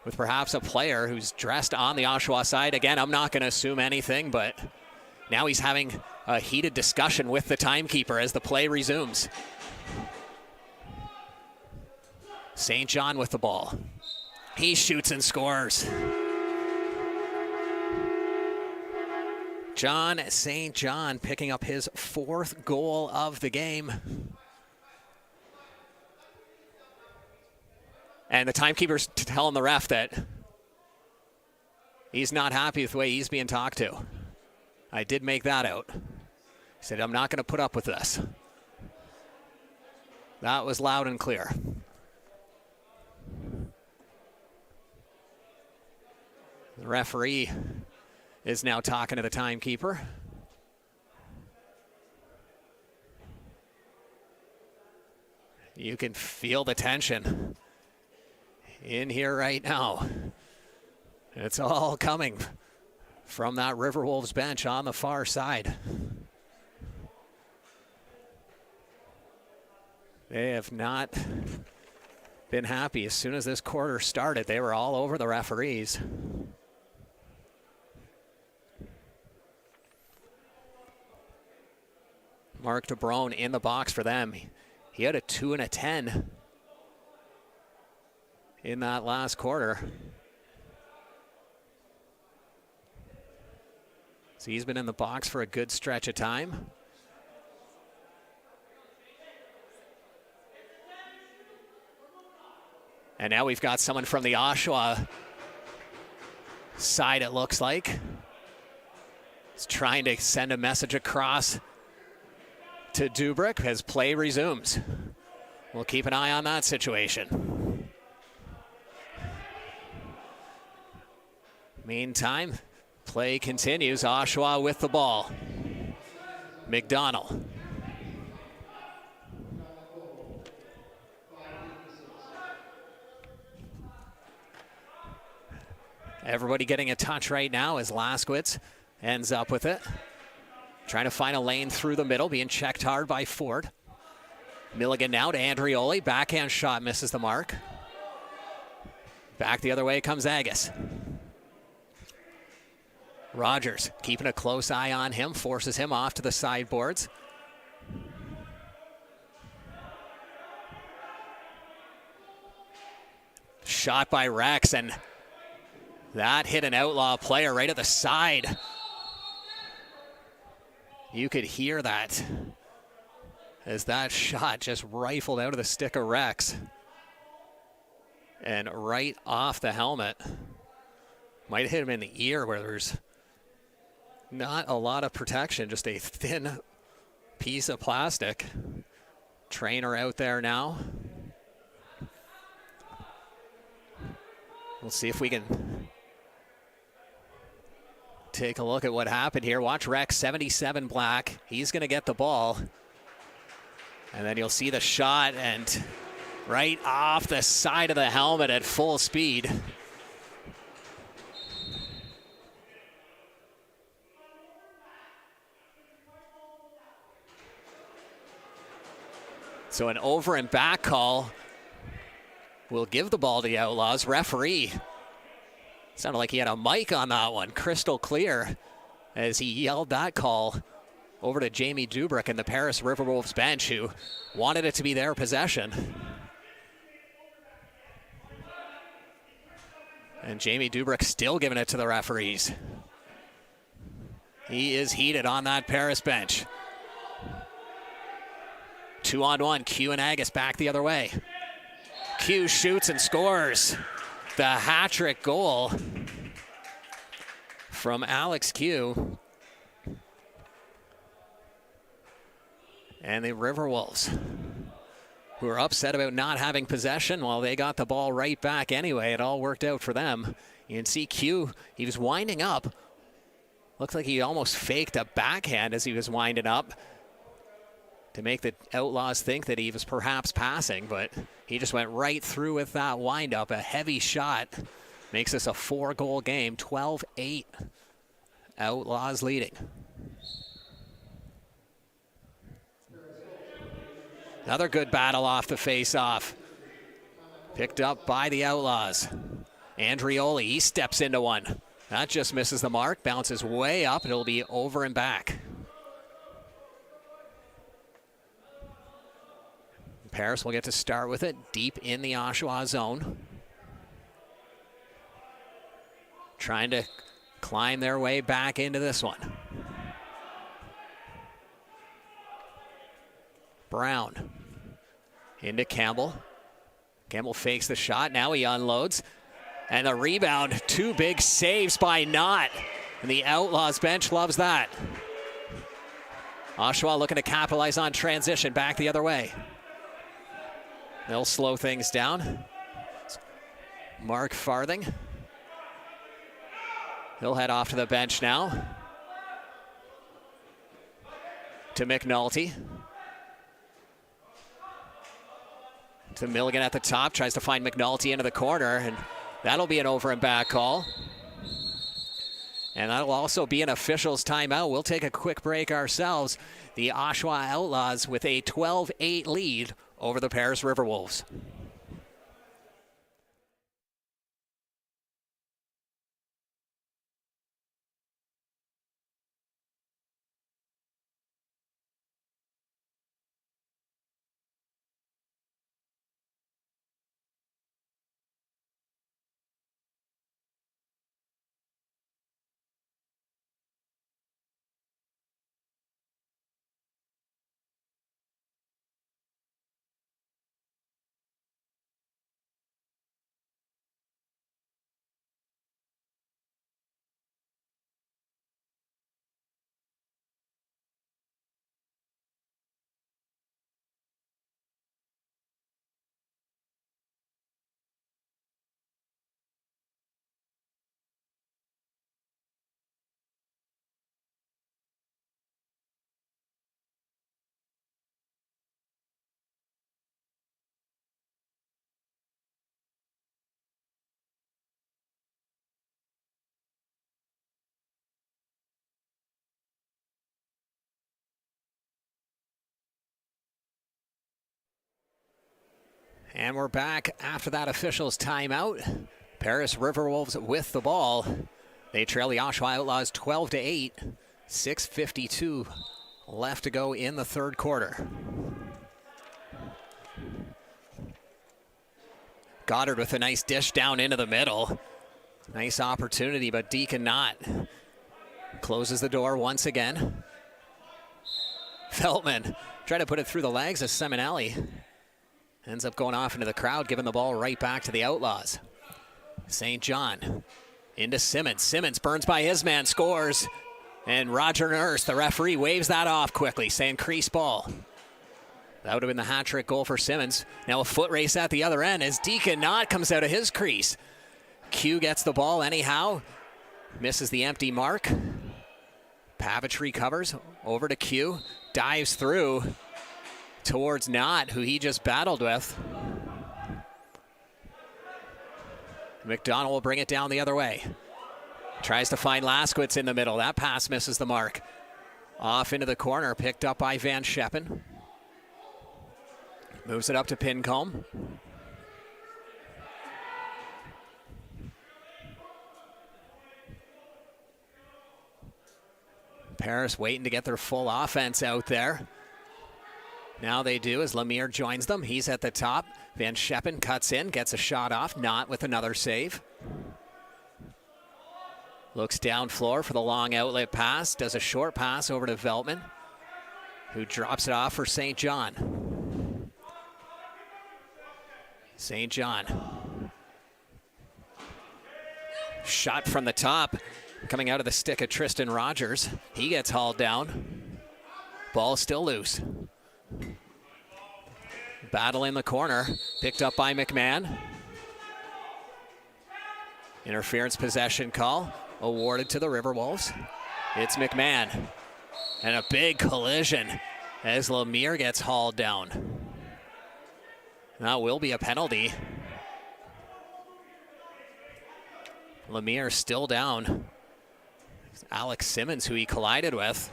with perhaps a player who's dressed on the Oshawa side. Again, I'm not going to assume anything, but now he's having a heated discussion with the timekeeper as the play resumes. St. John with the ball. He shoots and scores. John St. John picking up his 4th goal of the game. And the timekeeper's telling the ref that he's not happy with the way he's being talked to. I did make that out. He said, I'm not going to put up with this. That was loud and clear. The referee is now talking to the timekeeper. You can feel the tension in here right now. It's all coming from that Riverwolves bench on the far side. They have not been happy. As soon as this quarter started, they were all over the referees. Mark DeBrone in the box for them. He had a 2 and a 10 in that last quarter. So he's been in the box for a good stretch of time. And now we've got someone from the Oshawa side, it looks like. He's trying to send a message across to Dubrick as play resumes. We'll keep an eye on that situation. Meantime, play continues. Oshawa with the ball. McDonald. Everybody getting a touch right now as Laskowitz ends up with it. Trying to find a lane through the middle, being checked hard by Ford. Milligan now to Andrioli. Backhand shot misses the mark. Back the other way comes Agus. Rogers keeping a close eye on him, forces him off to the sideboards. Shot by Rex, and that hit an Outlaw player right at the side. You could hear that as that shot just rifled out of the stick of Rex and right off the helmet. Might have hit him in the ear where there's not a lot of protection, just a thin piece of plastic. Trainer out there now. We'll see if we can take a look at what happened here. Watch Rex, 77 black. He's going to get the ball. And then you'll see the shot, and right off the side of the helmet at full speed. So an over and back call will give the ball to the Outlaws. Referee, sounded like he had a mic on that one, crystal clear, as he yelled that call over to Jamie Dubrick and the Paris Riverwolves bench, who wanted it to be their possession. And Jamie Dubrick still giving it to the referees. He is heated on that Paris bench. 2-on-1, Q and Agus back the other way. Q shoots and scores the hat-trick goal from Alex Q. And the Riverwolves, who are upset about not having possession, well, they got the ball right back anyway. It all worked out for them. You can see Q, he was winding up. Looks like he almost faked a backhand as he was winding up to make the Outlaws think that he was perhaps passing, but he just went right through with that windup. A heavy shot makes this a 4-goal game, 12-8. Outlaws leading. Another good battle off the face-off. Picked up by the Outlaws. Andrioli, he steps into one. That just misses the mark, bounces way up, and it'll be over and back. Paris will get to start with it deep in the Oshawa zone. Trying to climb their way back into this one. Brown into Campbell. Campbell fakes the shot. Now he unloads. And the rebound. 2 big saves by Knott. And the Outlaws bench loves that. Oshawa looking to capitalize on transition. Back the other way. They'll slow things down. Mark Farthing. He'll head off to the bench now. To McNulty. To Milligan at the top. Tries to find McNulty into the corner. And that'll be an over and back call. And that'll also be an officials timeout. We'll take a quick break ourselves. The Oshawa Outlaws with a 12-8 lead over the Paris Riverwolves. And we're back after that officials timeout. Paris Riverwolves with the ball. They trail the Oshawa Outlaws 12-8. 6:52 left to go in the third quarter. Goddard with a nice dish down into the middle. Nice opportunity, but Deacon not. Closes the door once again. Feltman tried to put it through the legs of Seminelli. Ends up going off into the crowd, giving the ball right back to the Outlaws. St. John into Simmons. Simmons burns by his man, scores. And Roger Nurse, the referee, waves that off quickly, saying crease ball. That would have been the hat-trick goal for Simmons. Now a foot race at the other end as Deacon Knott comes out of his crease. Q gets the ball anyhow. Misses the empty mark. Pavich recovers over to Q. Dives through towards Knott, who he just battled with. McDonald will bring it down the other way. Tries to find Laskowitz in the middle. That pass misses the mark. Off into the corner, picked up by Van Scheppen. Moves it up to Pincombe. Paris waiting to get their full offense out there. Now they do as Lemire joins them. He's at the top. Van Scheppen cuts in, gets a shot off. Not with another save. Looks down floor for the long outlet pass. Does a short pass over to Veltman, who drops it off for St. John. St. John. Shot from the top. Coming out of the stick of Tristan Rogers. He gets hauled down. Ball still loose. Battle in the corner, picked up by McMahon. Interference possession call awarded to the Riverwolves. It's McMahon. And a big collision as Lemire gets hauled down. That will be a penalty. Lemire still down. Alex Simmons, who he collided with.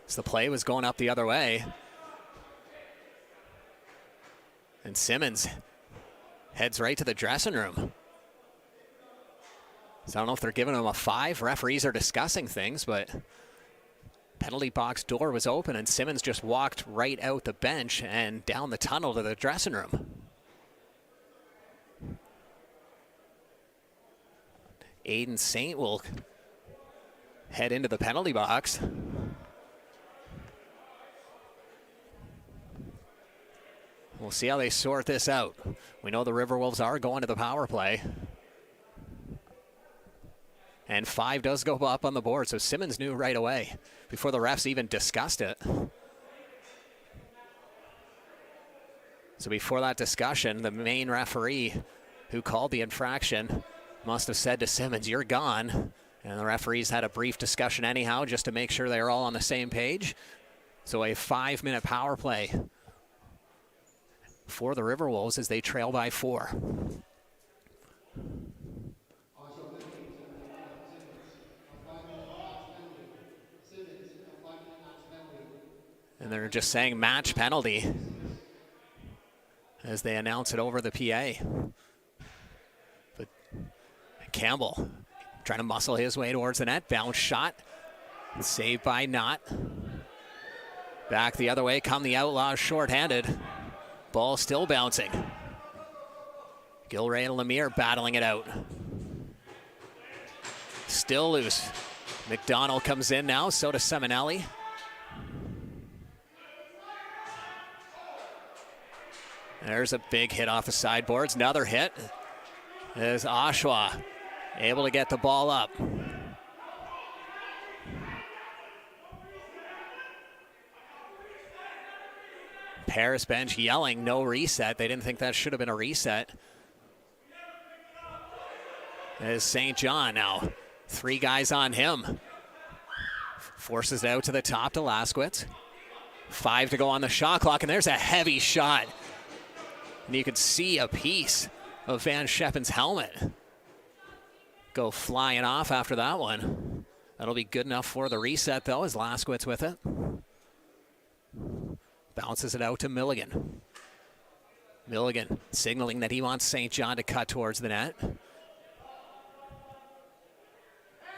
So the play was going up the other way. And Simmons heads right to the dressing room. So I don't know if they're giving him a 5. Referees are discussing things, but penalty box door was open and Simmons just walked right out the bench and down the tunnel to the dressing room. Aiden Saint will head into the penalty box. We'll see how they sort this out. We know the Riverwolves are going to the power play. And 5 does go up on the board, so Simmons knew right away before the refs even discussed it. So before that discussion, the main referee who called the infraction must have said to Simmons, "You're gone." And the referees had a brief discussion anyhow just to make sure they were all on the same page. So a 5-minute power play for the Riverwolves as they trail by 4. And they're just saying match penalty as they announce it over the PA. But Campbell trying to muscle his way towards the net. Bounce shot. Saved by Knott. Back the other way come the Outlaws shorthanded. Ball still bouncing. Gilray and Lemire battling it out. Still loose. McDonald comes in now, so does Seminelli. There's a big hit off the sideboards. Another hit. There's Oshawa able to get the ball up. Paris bench yelling no reset. They didn't think that should have been a reset. There's St. John now. 3 guys on him. Forces it out to the top to Laskowitz. 5 to go on the shot clock, and there's a heavy shot. And you could see a piece of Van Scheppen's helmet go flying off after that one. That'll be good enough for the reset, though, as Laskowitz with it. Bounces it out to Milligan. Milligan signaling that he wants St. John to cut towards the net.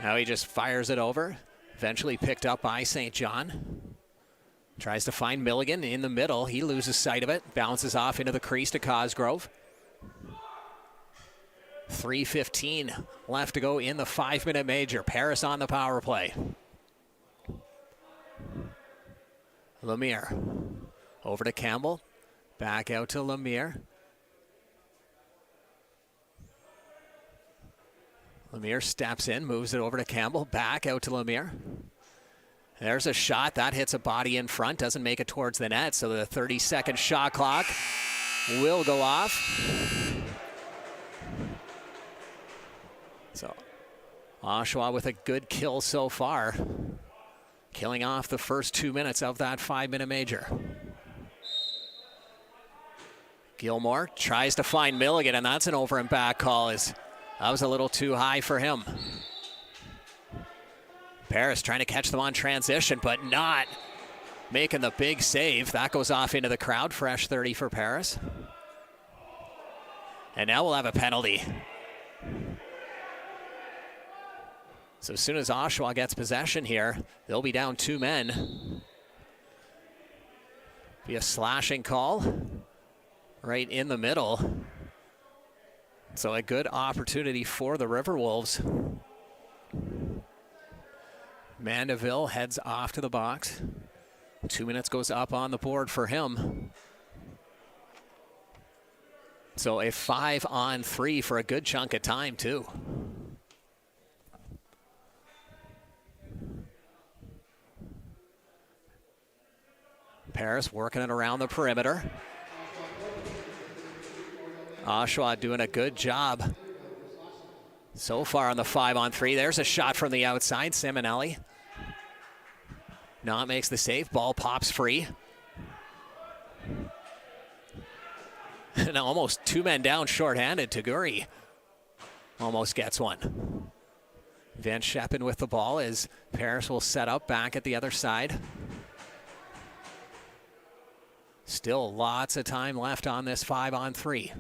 Now he just fires it over. Eventually picked up by St. John. Tries to find Milligan in the middle. He loses sight of it. Bounces off into the crease to Cosgrove. 3:15 left to go in the 5-minute major. Paris on the power play. Lemire. Over to Campbell. Back out to Lemire. Lemire steps in, moves it over to Campbell. Back out to Lemire. There's a shot. That hits a body in front. Doesn't make it towards the net. So the 30-second shot clock will go off. So Oshawa with a good kill so far. Killing off the first 2 minutes of that 5-minute major. Gilmore tries to find Milligan, and that's an over and back call. That was a little too high for him. Paris trying to catch them on transition, but not making the big save. That goes off into the crowd. Fresh 30 for Paris. And now we'll have a penalty. So as soon as Oshawa gets possession here, they'll be down 2 men. Be a slashing call right in the middle. So a good opportunity for the Riverwolves. Mandeville heads off to the box. 2 minutes goes up on the board for him. So a 5-on-3 for a good chunk of time, too. Paris working it around the perimeter. Oshawa doing a good job so far on the 5-on-3. There's a shot from the outside. Simonelli. Knott makes the save. Ball pops free. And almost 2 men down shorthanded. Taguri almost gets one. Van Scheppen with the ball as Paris will set up back at the other side. Still lots of time left on this 5-on-3.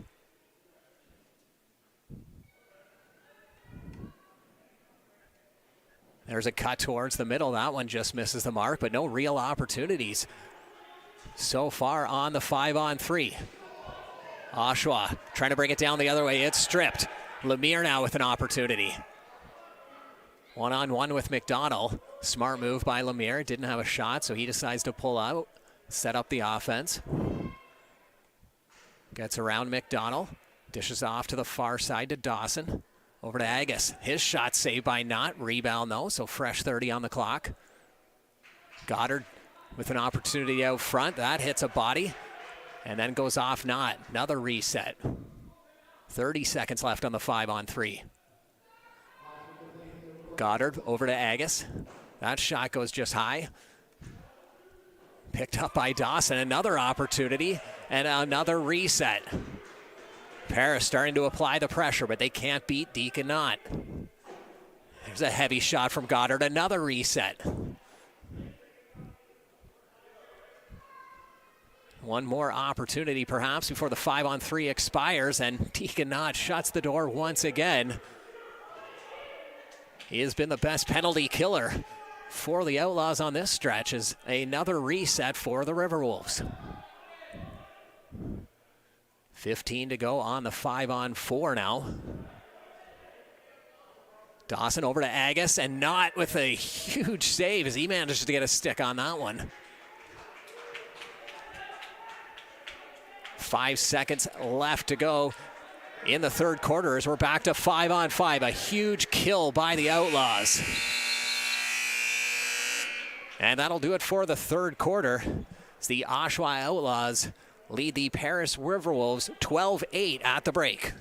There's a cut towards the middle. That one just misses the mark, but no real opportunities so far on the 5-on-3. Oshawa trying to bring it down the other way. It's stripped. Lemire now with an opportunity. One-on-one with McDonald. Smart move by Lemire. Didn't have a shot, so he decides to pull out, set up the offense. Gets around McDonald. Dishes off to the far side to Dawson. Over to Agus. His shot saved by Knott. Rebound, though, so fresh 30 on the clock. Goddard with an opportunity out front. That hits a body and then goes off Knott. Another reset. 30 seconds left on the 5-on-3. Goddard over to Agus. That shot goes just high. Picked up by Dawson. Another opportunity and another reset. Paris starting to apply the pressure, but they can't beat Deacon Knott. There's a heavy shot from Goddard. Another reset. One more opportunity perhaps before the 5-on-3 expires, and Deacon Knott shuts the door once again. He has been the best penalty killer for the Outlaws on this stretch, as another reset for the Riverwolves. 15 to go on the 5-on-4 now. Dawson over to Agus, and Knott with a huge save as he manages to get a stick on that one. 5 seconds left to go in the third quarter as we're back to 5-on-5. A huge kill by the Outlaws. And that'll do it for the third quarter. As the Oshawa Outlaws lead the Paris Riverwolves 12-8 at the break.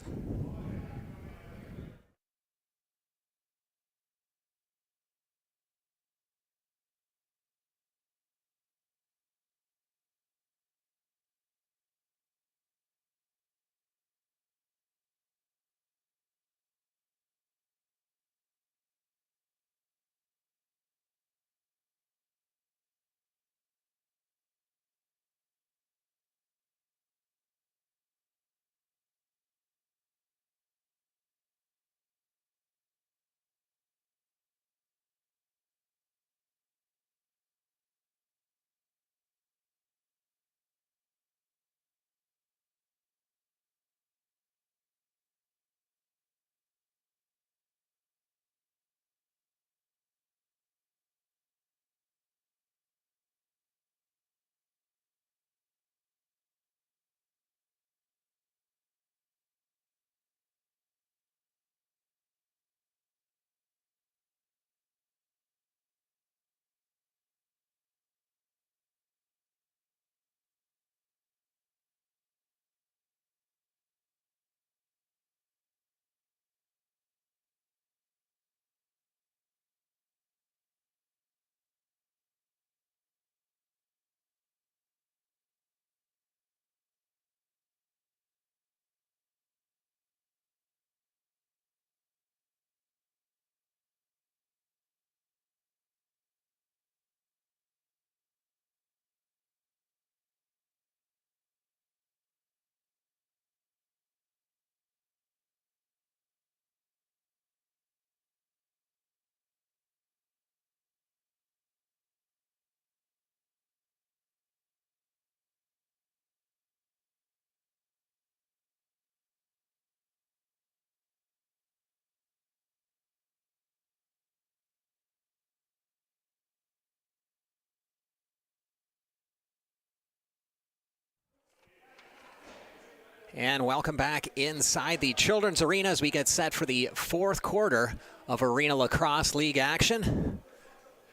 And welcome back inside the Children's Arena as we get set for the fourth quarter of Arena Lacrosse League action.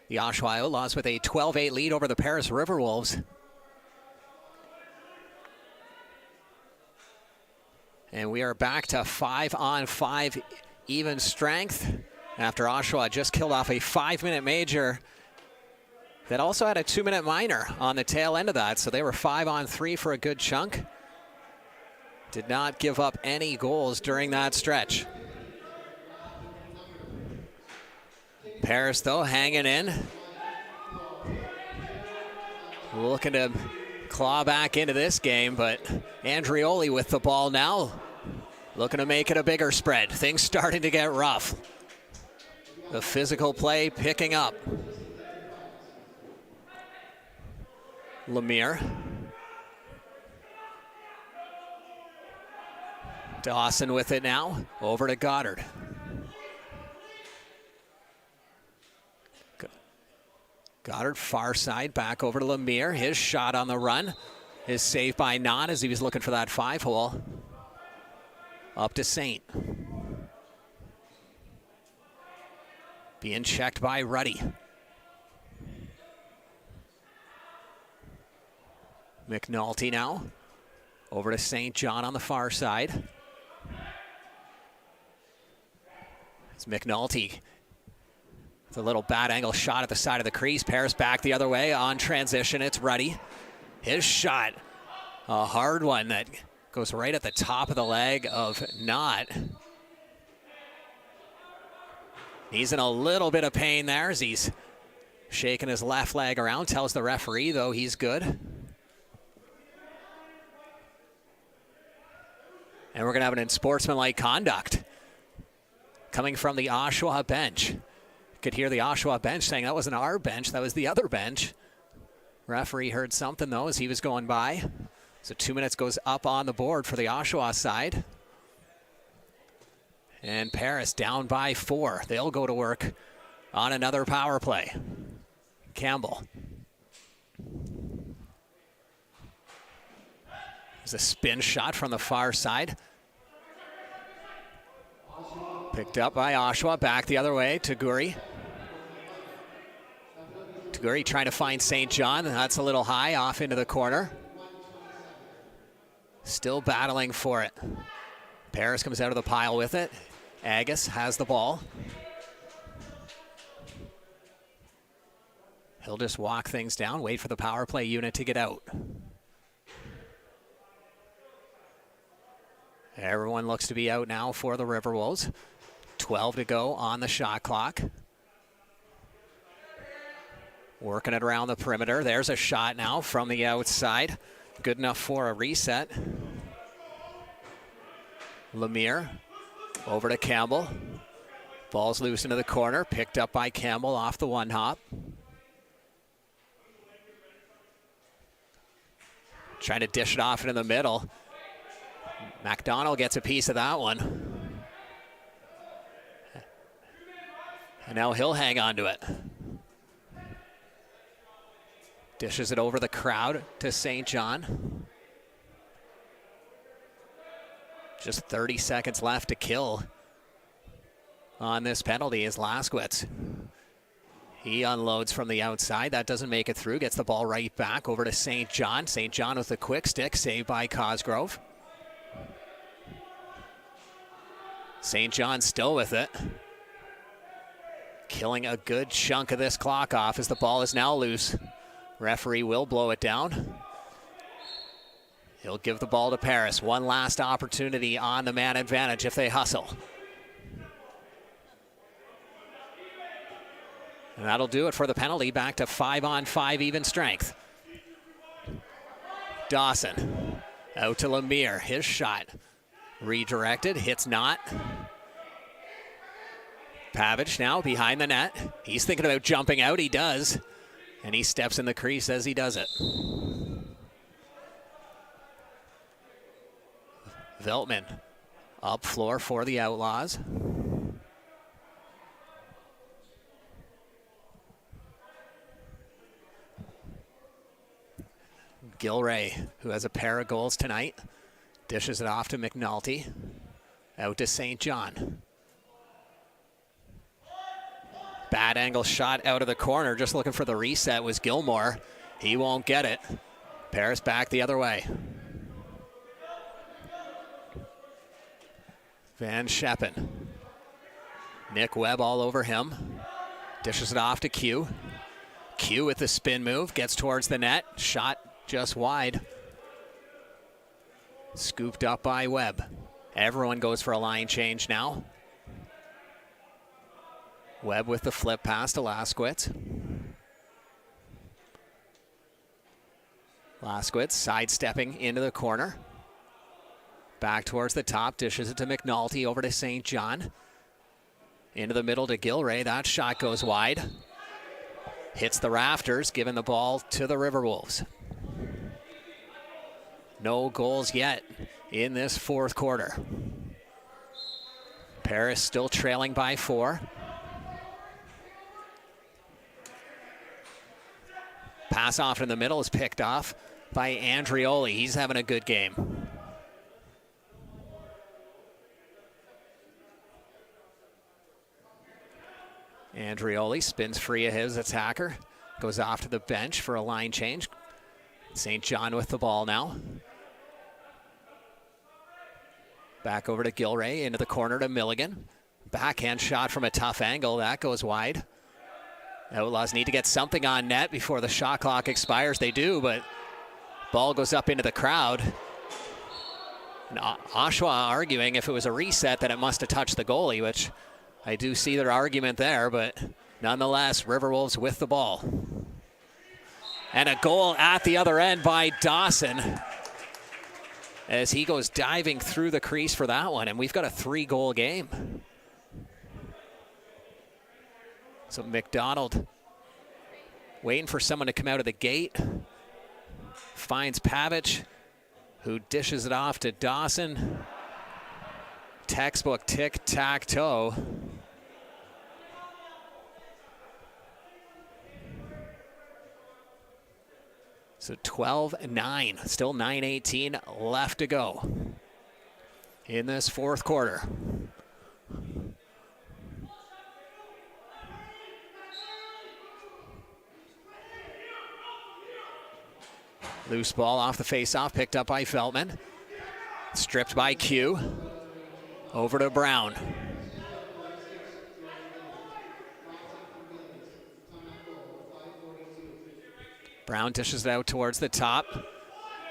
The Oshawa Outlaws with a 12-8 lead over the Paris Riverwolves. And we are back to 5-on-5 even strength after Oshawa just killed off a 5-minute major that also had a 2-minute minor on the tail end of that. So they were 5-on-3 for a good chunk. Did not give up any goals during that stretch. Paris, though, hanging in. Looking to claw back into this game, but Andrioli with the ball now. Looking to make it a bigger spread. Things starting to get rough. The physical play picking up. Lemire. Dawson with it now, over to Goddard. Goddard far side, back over to Lemire. His shot on the run. His save by Knott as he was looking for that 5-hole. Up to Saint. Being checked by Ruddy. McNulty now, over to St. John on the far side. It's McNulty. It's a little bad angle shot at the side of the crease. Paris back the other way on transition. It's Ruddy. His shot, a hard one that goes right at the top of the leg of Knott. He's in a little bit of pain there as he's shaking his left leg around. Tells the referee, though, he's good. And we're going to have an unsportsmanlike conduct coming from the Oshawa bench. You could hear the Oshawa bench saying that wasn't our bench, that was the other bench. Referee heard something, though, as he was going by. So 2 minutes goes up on the board for the Oshawa side. And Paris down by 4. They'll go to work on another power play. Campbell. There's a spin shot from the far side. Picked up by Oshawa, back the other way, Taguri. Taguri trying to find St. John. That's a little high, off into the corner. Still battling for it. Paris comes out of the pile with it. Agus has the ball. He'll just walk things down, wait for the power play unit to get out. Everyone looks to be out now for the Riverwolves. 12 to go on the shot clock. Working it around the perimeter. There's a shot now from the outside. Good enough for a reset. Lemire over to Campbell. Ball's loose into the corner. Picked up by Campbell off the one hop. Trying to dish it off into the middle. McDonald gets a piece of that one. And now he'll hang on to it. Dishes it over the crowd to St. John. Just 30 seconds left to kill on this penalty is Laskowitz. He unloads from the outside. That doesn't make it through. Gets the ball right back over to St. John. St. John with a quick stick, saved by Cosgrove. St. John still with it. Killing a good chunk of this clock off as the ball is now loose. Referee will blow it down. He'll give the ball to Paris. One last opportunity on the man advantage if they hustle. And that'll do it for the penalty. Back to 5-on-5 even strength. Dawson out to Lemire. His shot redirected. Hits not. Pavic now behind the net. He's thinking about jumping out. He does. And he steps in the crease as he does it. Veltman up floor for the Outlaws. Gilray, who has a pair of goals tonight, dishes it off to McNulty. Out to St. John. Bad angle shot out of the corner. Just looking for the reset was Gilmore. He won't get it. Paris back the other way. Van Scheppen. Nick Webb all over him. Dishes it off to Q. Q with the spin move. Gets towards the net. Shot just wide. Scooped up by Webb. Everyone goes for a line change now. Webb with the flip pass to Laskowitz. Laskowitz sidestepping into the corner. Back towards the top, dishes it to McNulty over to St. John. Into the middle to Gilray. That shot goes wide. Hits the rafters, giving the ball to the Riverwolves. No goals yet in this fourth quarter. Paris still trailing by 4. Pass off in the middle is picked off by Andrioli. He's having a good game. Andrioli spins free of his attacker. Goes off to the bench for a line change. St. John with the ball now. Back over to Gilray, into the corner to Milligan. Backhand shot from a tough angle. That goes wide. Outlaws need to get something on net before the shot clock expires. They do, but ball goes up into the crowd. And Oshawa arguing if it was a reset that it must have touched the goalie, which I do see their argument there, but nonetheless, Riverwolves with the ball. And a goal at the other end by Dawson. as he goes diving through the crease for that one, and we've got a 3-goal game. So McDonald waiting for someone to come out of the gate. Finds Pavic, who dishes it off to Dawson. Textbook tic-tac-toe. So 12-9, still 9:18 left to go in this fourth quarter. Loose ball off the face-off, picked up by Feltman. Stripped by Q. Over to Brown. Brown dishes it out towards the top.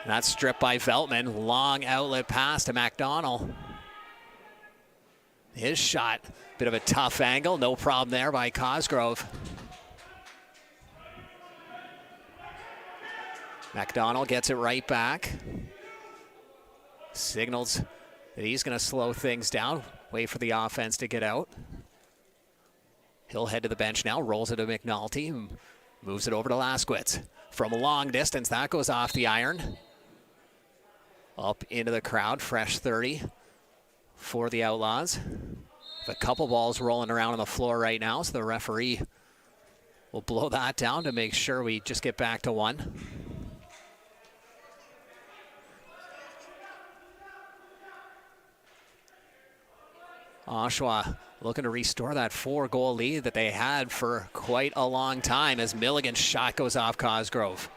That's stripped by Veltman. Long outlet pass to McDonald. His shot, bit of a tough angle. No problem there by Cosgrove. McDonald gets it right back. Signals that he's going to slow things down. Wait for the offense to get out. He'll head to the bench now. Rolls it to McNulty. Moves it over to Laskowitz. From a long distance, that goes off the iron. Up into the crowd, fresh 30 for the Outlaws. A couple balls rolling around on the floor right now, so the referee will blow that down to make sure we just get back to one. Oshawa looking to restore that 4-goal lead that they had for quite a long time as Milligan's shot goes off Cosgrove.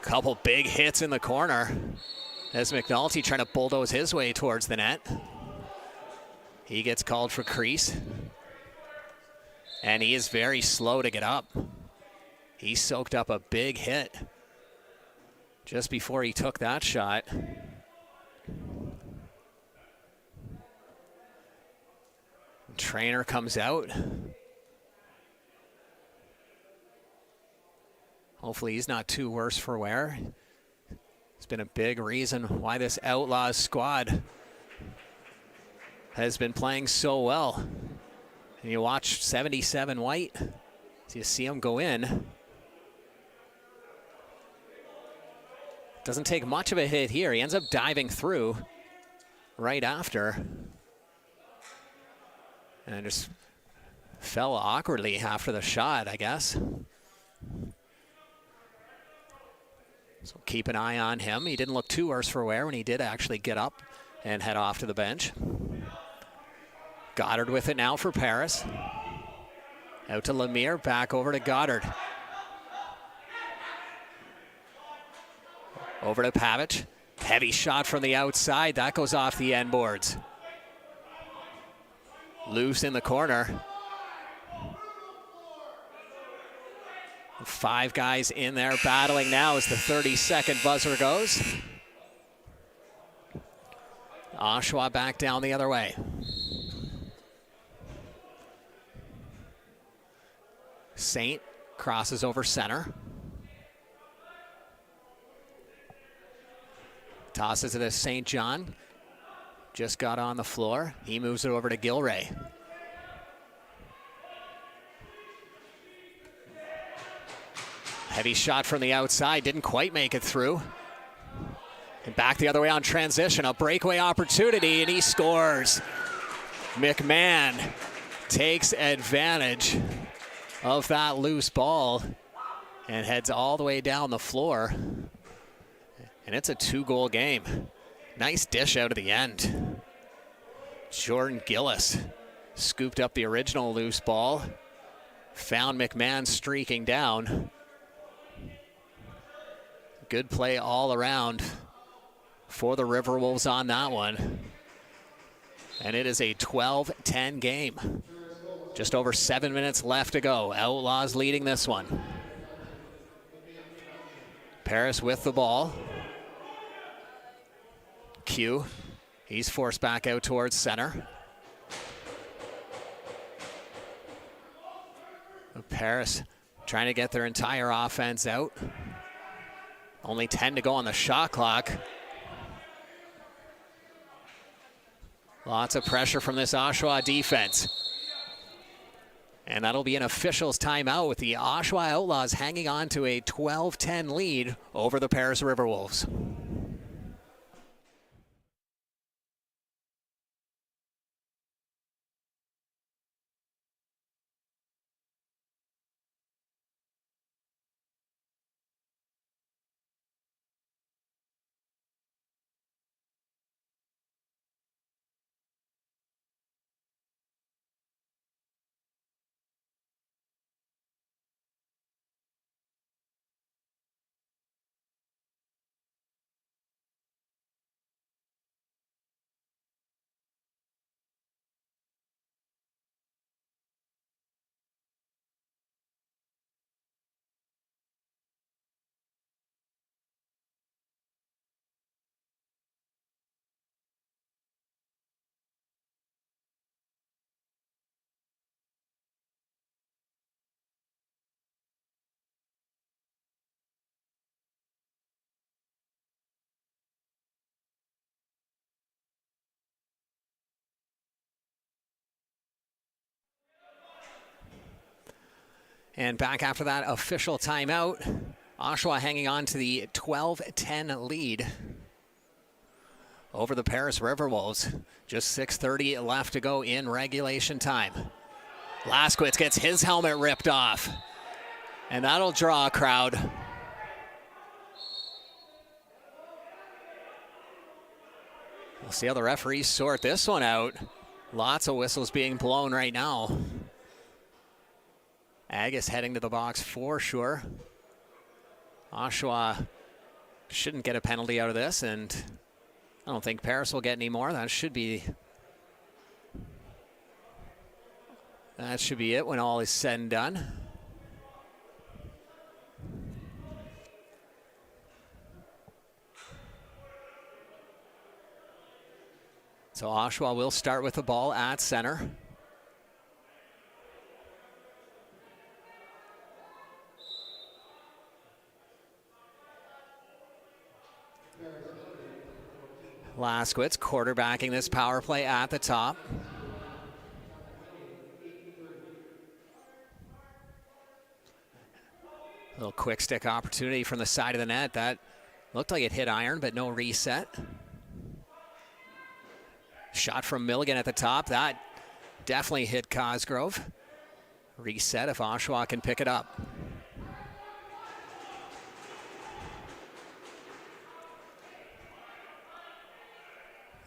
Couple big hits in the corner as McNulty trying to bulldoze his way towards the net. He gets called for crease. And he is very slow to get up. He soaked up a big hit just before he took that shot. Trainer comes out. Hopefully he's not too worse for wear. It's been a big reason why this Outlaws squad has been playing so well. And you watch 77 White, so you see him go in. Doesn't take much of a hit here. He ends up diving through right after. And just fell awkwardly after the shot, I guess. So keep an eye on him. He didn't look too worse for wear when he did actually get up and head off to the bench. Goddard with it now for Paris. Out to Lemire, back over to Goddard. Over to Pavic. Heavy shot from the outside. That goes off the end boards. Loose in the corner. 5 guys in there battling now as the 30-second buzzer goes. Oshawa back down the other way. Saint crosses over center. Tosses it to St. John. Just got on the floor. He moves it over to Gilray. Heavy shot from the outside. Didn't quite make it through. And back the other way on transition. A breakaway opportunity, and he scores. McMahon takes advantage of that loose ball and heads all the way down the floor. And it's a 2-goal game. Nice dish out of the end. Jordan Gillis scooped up the original loose ball. Found McMahon streaking down. Good play all around for the Riverwolves on that one. And it is a 12-10 game. Just over 7 minutes left to go. Outlaws leading this one. Paris with the ball. Q, he's forced back out towards center. Paris trying to get their entire offense out. Only 10 to go on the shot clock. Lots of pressure from this Oshawa defense. And that'll be an official's timeout with the Oshawa Outlaws hanging on to a 12-10 lead over the Paris Riverwolves. And back after that official timeout, Oshawa hanging on to the 12-10 lead over the Paris Riverwolves. Just 6:30 left to go in regulation time. Laskwitz gets his helmet ripped off, and that'll draw a crowd. We'll see how the referees sort this one out. Lots of whistles being blown right now. Agus heading to the box for sure. Oshawa shouldn't get a penalty out of this, and I don't think Paris will get any more. That should be it when all is said and done. So Oshawa will start with the ball at center. Laskwitz quarterbacking this power play at the top. A little quick stick opportunity from the side of the net. That looked like it hit iron, but no reset. Shot from Milligan at the top. That definitely hit Cosgrove. Reset if Oshawa can pick it up.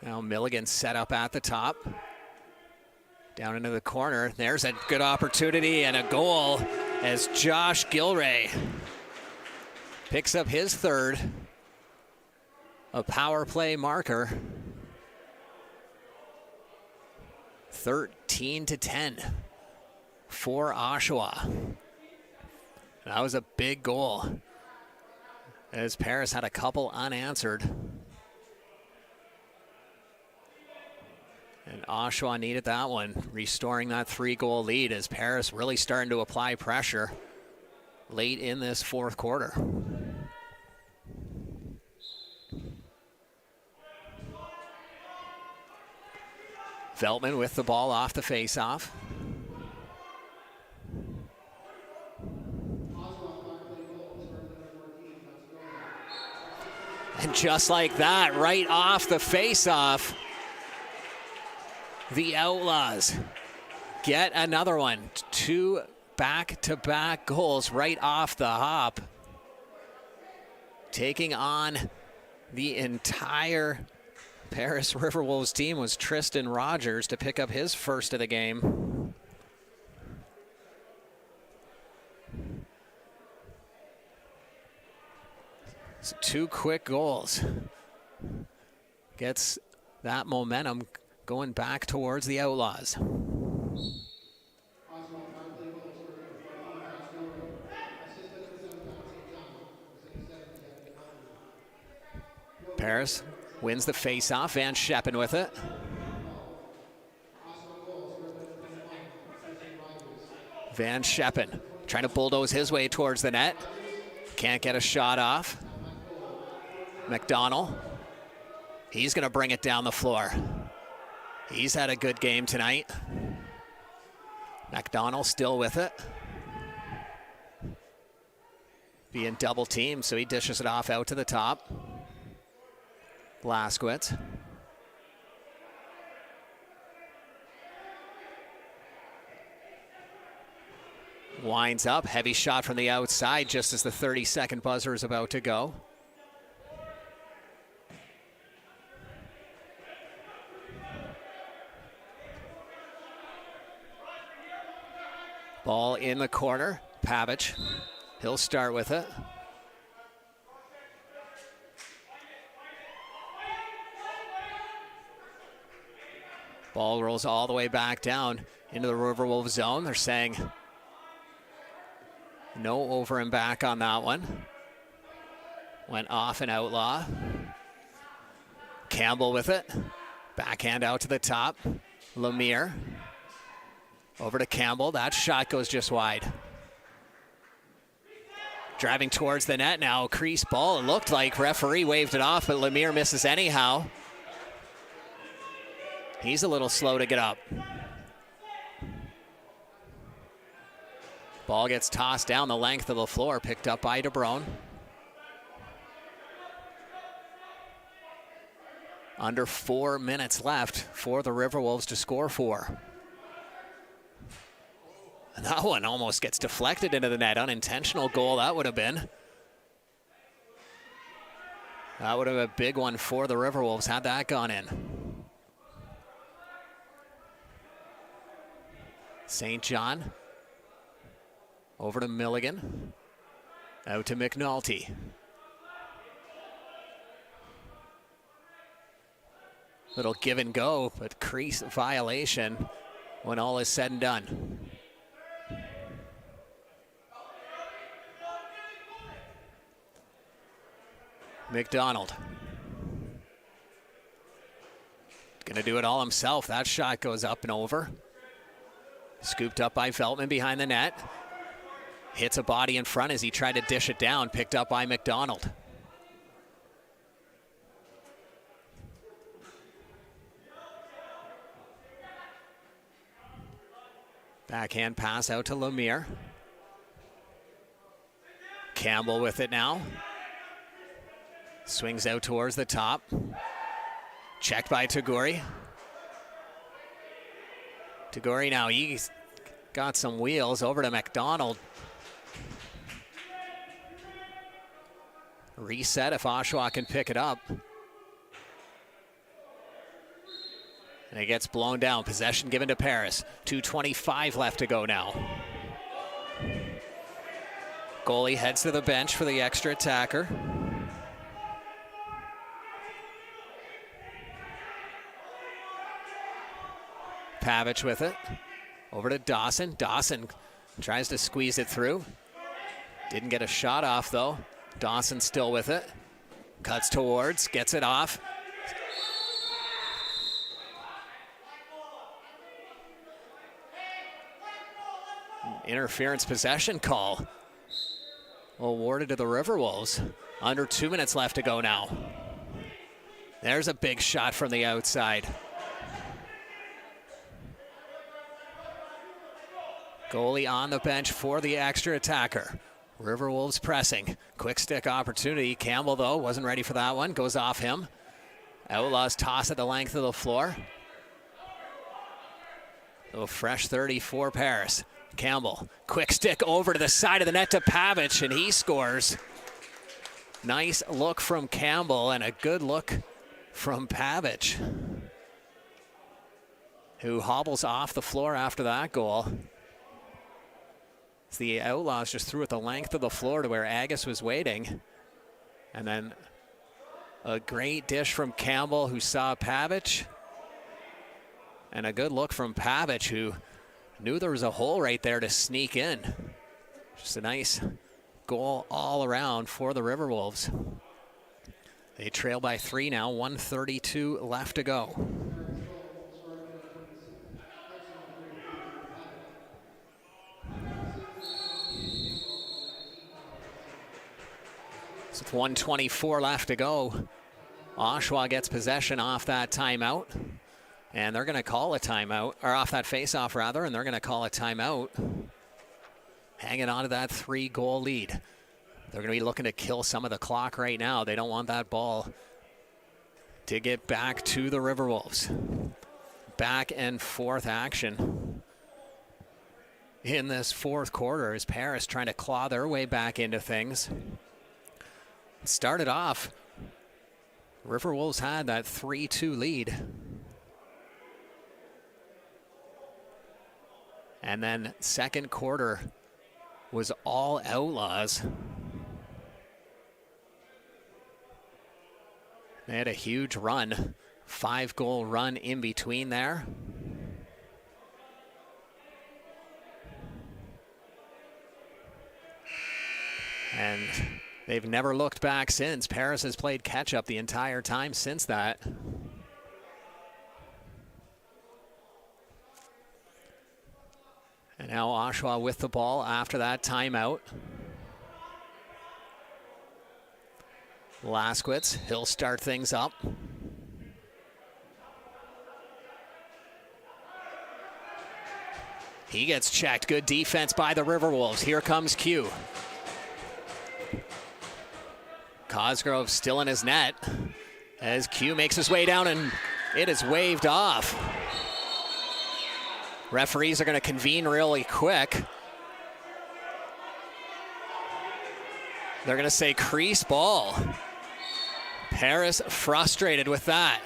Now Milligan set up at the top. Down into the corner. There's a good opportunity and a goal as Josh Gilray picks up his third. A power play marker. 13-10 for Oshawa. That was a big goal, as Paris had a couple unanswered. And Oshawa needed that one, restoring that 3-goal lead as Paris really starting to apply pressure late in this fourth quarter. Veltman with the ball off the face-off. And just like that, right off the face-off, the Outlaws get another one. 2 back-to-back goals right off the hop. Taking on the entire Paris Riverwolves team was Tristan Rogers to pick up his first of the game. So 2 quick goals. Gets that momentum going back towards the Outlaws. Paris wins the face-off. Van Scheppen with it. Van Scheppen trying to bulldoze his way towards the net. Can't get a shot off. McDonald. He's going to bring it down the floor. He's had a good game tonight. McDonald still with it. Being double teamed, so he dishes it off out to the top. Blaskowitz. Winds up, heavy shot from the outside just as the 30-second buzzer is about to go. Ball in the corner, Pavic. He'll start with it. Ball rolls all the way back down into the Riverwolves zone. They're saying no over and back on that one. Went off an Outlaw. Campbell with it. Backhand out to the top. Lemire. Over to Campbell. That shot goes just wide. Driving towards the net now. Crease ball. It looked like referee waved it off, but Lemire misses anyhow. He's a little slow to get up. Ball gets tossed down the length of the floor, picked up by DeBrone. Under 4 minutes left for the Riverwolves to score 4. And that one almost gets deflected into the net. Unintentional goal that would have been. That would have been a big one for the Riverwolves had that gone in. St. John. Over to Milligan. Out to McNulty. Little give and go, but crease violation when all is said and done. McDonald. Gonna do it all himself. That shot goes up and over. Scooped up by Veltman behind the net. Hits a body in front as he tried to dish it down. Picked up by McDonald. Backhand pass out to Lemire. Campbell with it now. Swings out towards the top. Checked by Taguri. Taguri now, he's got some wheels over to McDonald. Reset if Oshawa can pick it up. And it gets blown down. Possession given to Paris. 2:25 left to go now. Goalie heads to the bench for the extra attacker. Pavic with it. Over to Dawson. Dawson tries to squeeze it through. Didn't get a shot off though. Dawson still with it. Cuts towards, gets it off. Interference possession call awarded to the Riverwolves. Under 2 minutes left to go now. There's a big shot from the outside. Goalie on the bench for the extra attacker. Riverwolves pressing. Quick stick opportunity. Campbell, though, wasn't ready for that one. Goes off him. Outlaws toss at the length of the floor. A fresh 30 for Paris. Campbell, quick stick over to the side of the net to Pavic, and he scores. Nice look from Campbell and a good look from Pavic, who hobbles off the floor after that goal. The Outlaws just threw it the length of the floor to where Agus was waiting. And then a great dish from Campbell, who saw Pavic. And a good look from Pavic, who knew there was a hole right there to sneak in. Just a nice goal all around for the Riverwolves. They trail by 3 now, 1:32 left to go. With 1:24 left to go, Oshawa gets possession off that timeout. And they're going to call a timeout, or off that face-off rather, and they're going to call a timeout. Hanging on to that 3-goal lead. They're going to be looking to kill some of the clock right now. They don't want that ball to get back to the Riverwolves. Back and forth action in this fourth quarter as Paris trying to claw their way back into things. It started off, Riverwolves had that 3-2 lead. And then second quarter was all Outlaws. They had a huge run, 5-goal run in between there. And they've never looked back since. Paris has played catch-up the entire time since that. And now Oshawa with the ball after that timeout. Laskowitz, he'll start things up. He gets checked. Good defense by the Riverwolves. Here comes Q. Cosgrove still in his net as Q makes his way down, and it is waved off. Referees are going to convene really quick. They're going to say crease ball. Paris frustrated with that.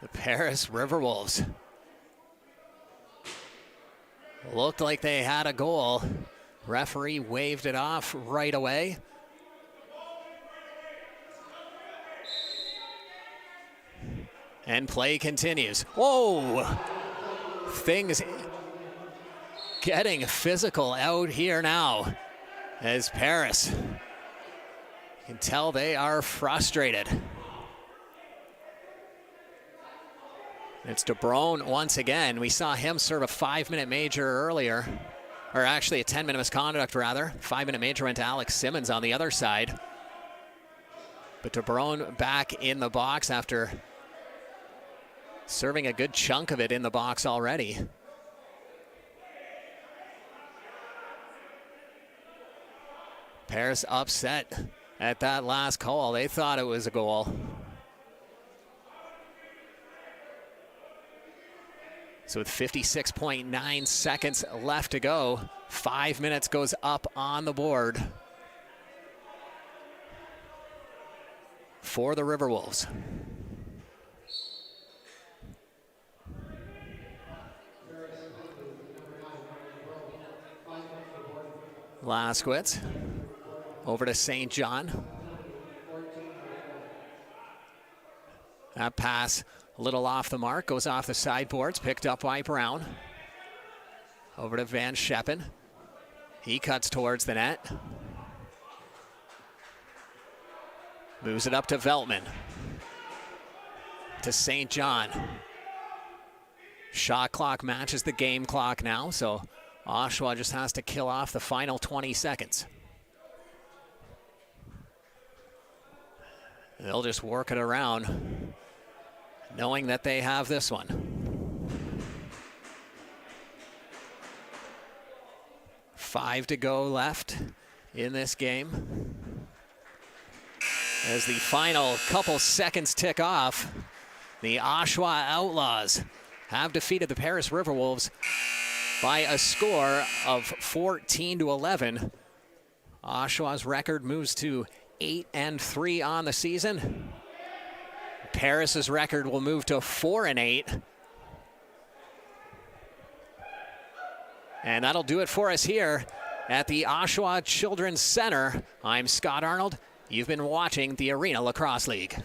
The Paris Riverwolves looked like they had a goal. Referee waved it off right away. And play continues. Whoa! Things getting physical out here now as Paris, you can tell they are frustrated. It's DeBrone once again. We saw him serve a 5-minute major earlier, or actually a 10-minute misconduct rather. 5-minute major went to Alex Simmons on the other side. But DeBrone back in the box after serving a good chunk of it in the box already. Paris upset at that last call. They thought it was a goal. So with 56.9 seconds left to go, 5 minutes goes up on the board for the Riverwolves. Laskowitz over to St. John. That pass a little off the mark, goes off the sideboards, picked up by Brown. Over to Van Scheppen. He cuts towards the net. Moves it up to Veltman. To St. John. Shot clock matches the game clock now, so Oshawa just has to kill off the final 20 seconds. They'll just work it around, knowing that they have this one. 5 to go left in this game. As the final couple seconds tick off, the Oshawa Outlaws have defeated the Paris Riverwolves by a score of 14-11. Oshawa's record moves to 8-3 on the season. Paris's record will move to 4-8. And that'll do it for us here at the Oshawa Children's Center. I'm Scott Arnold. You've been watching the Arena Lacrosse League.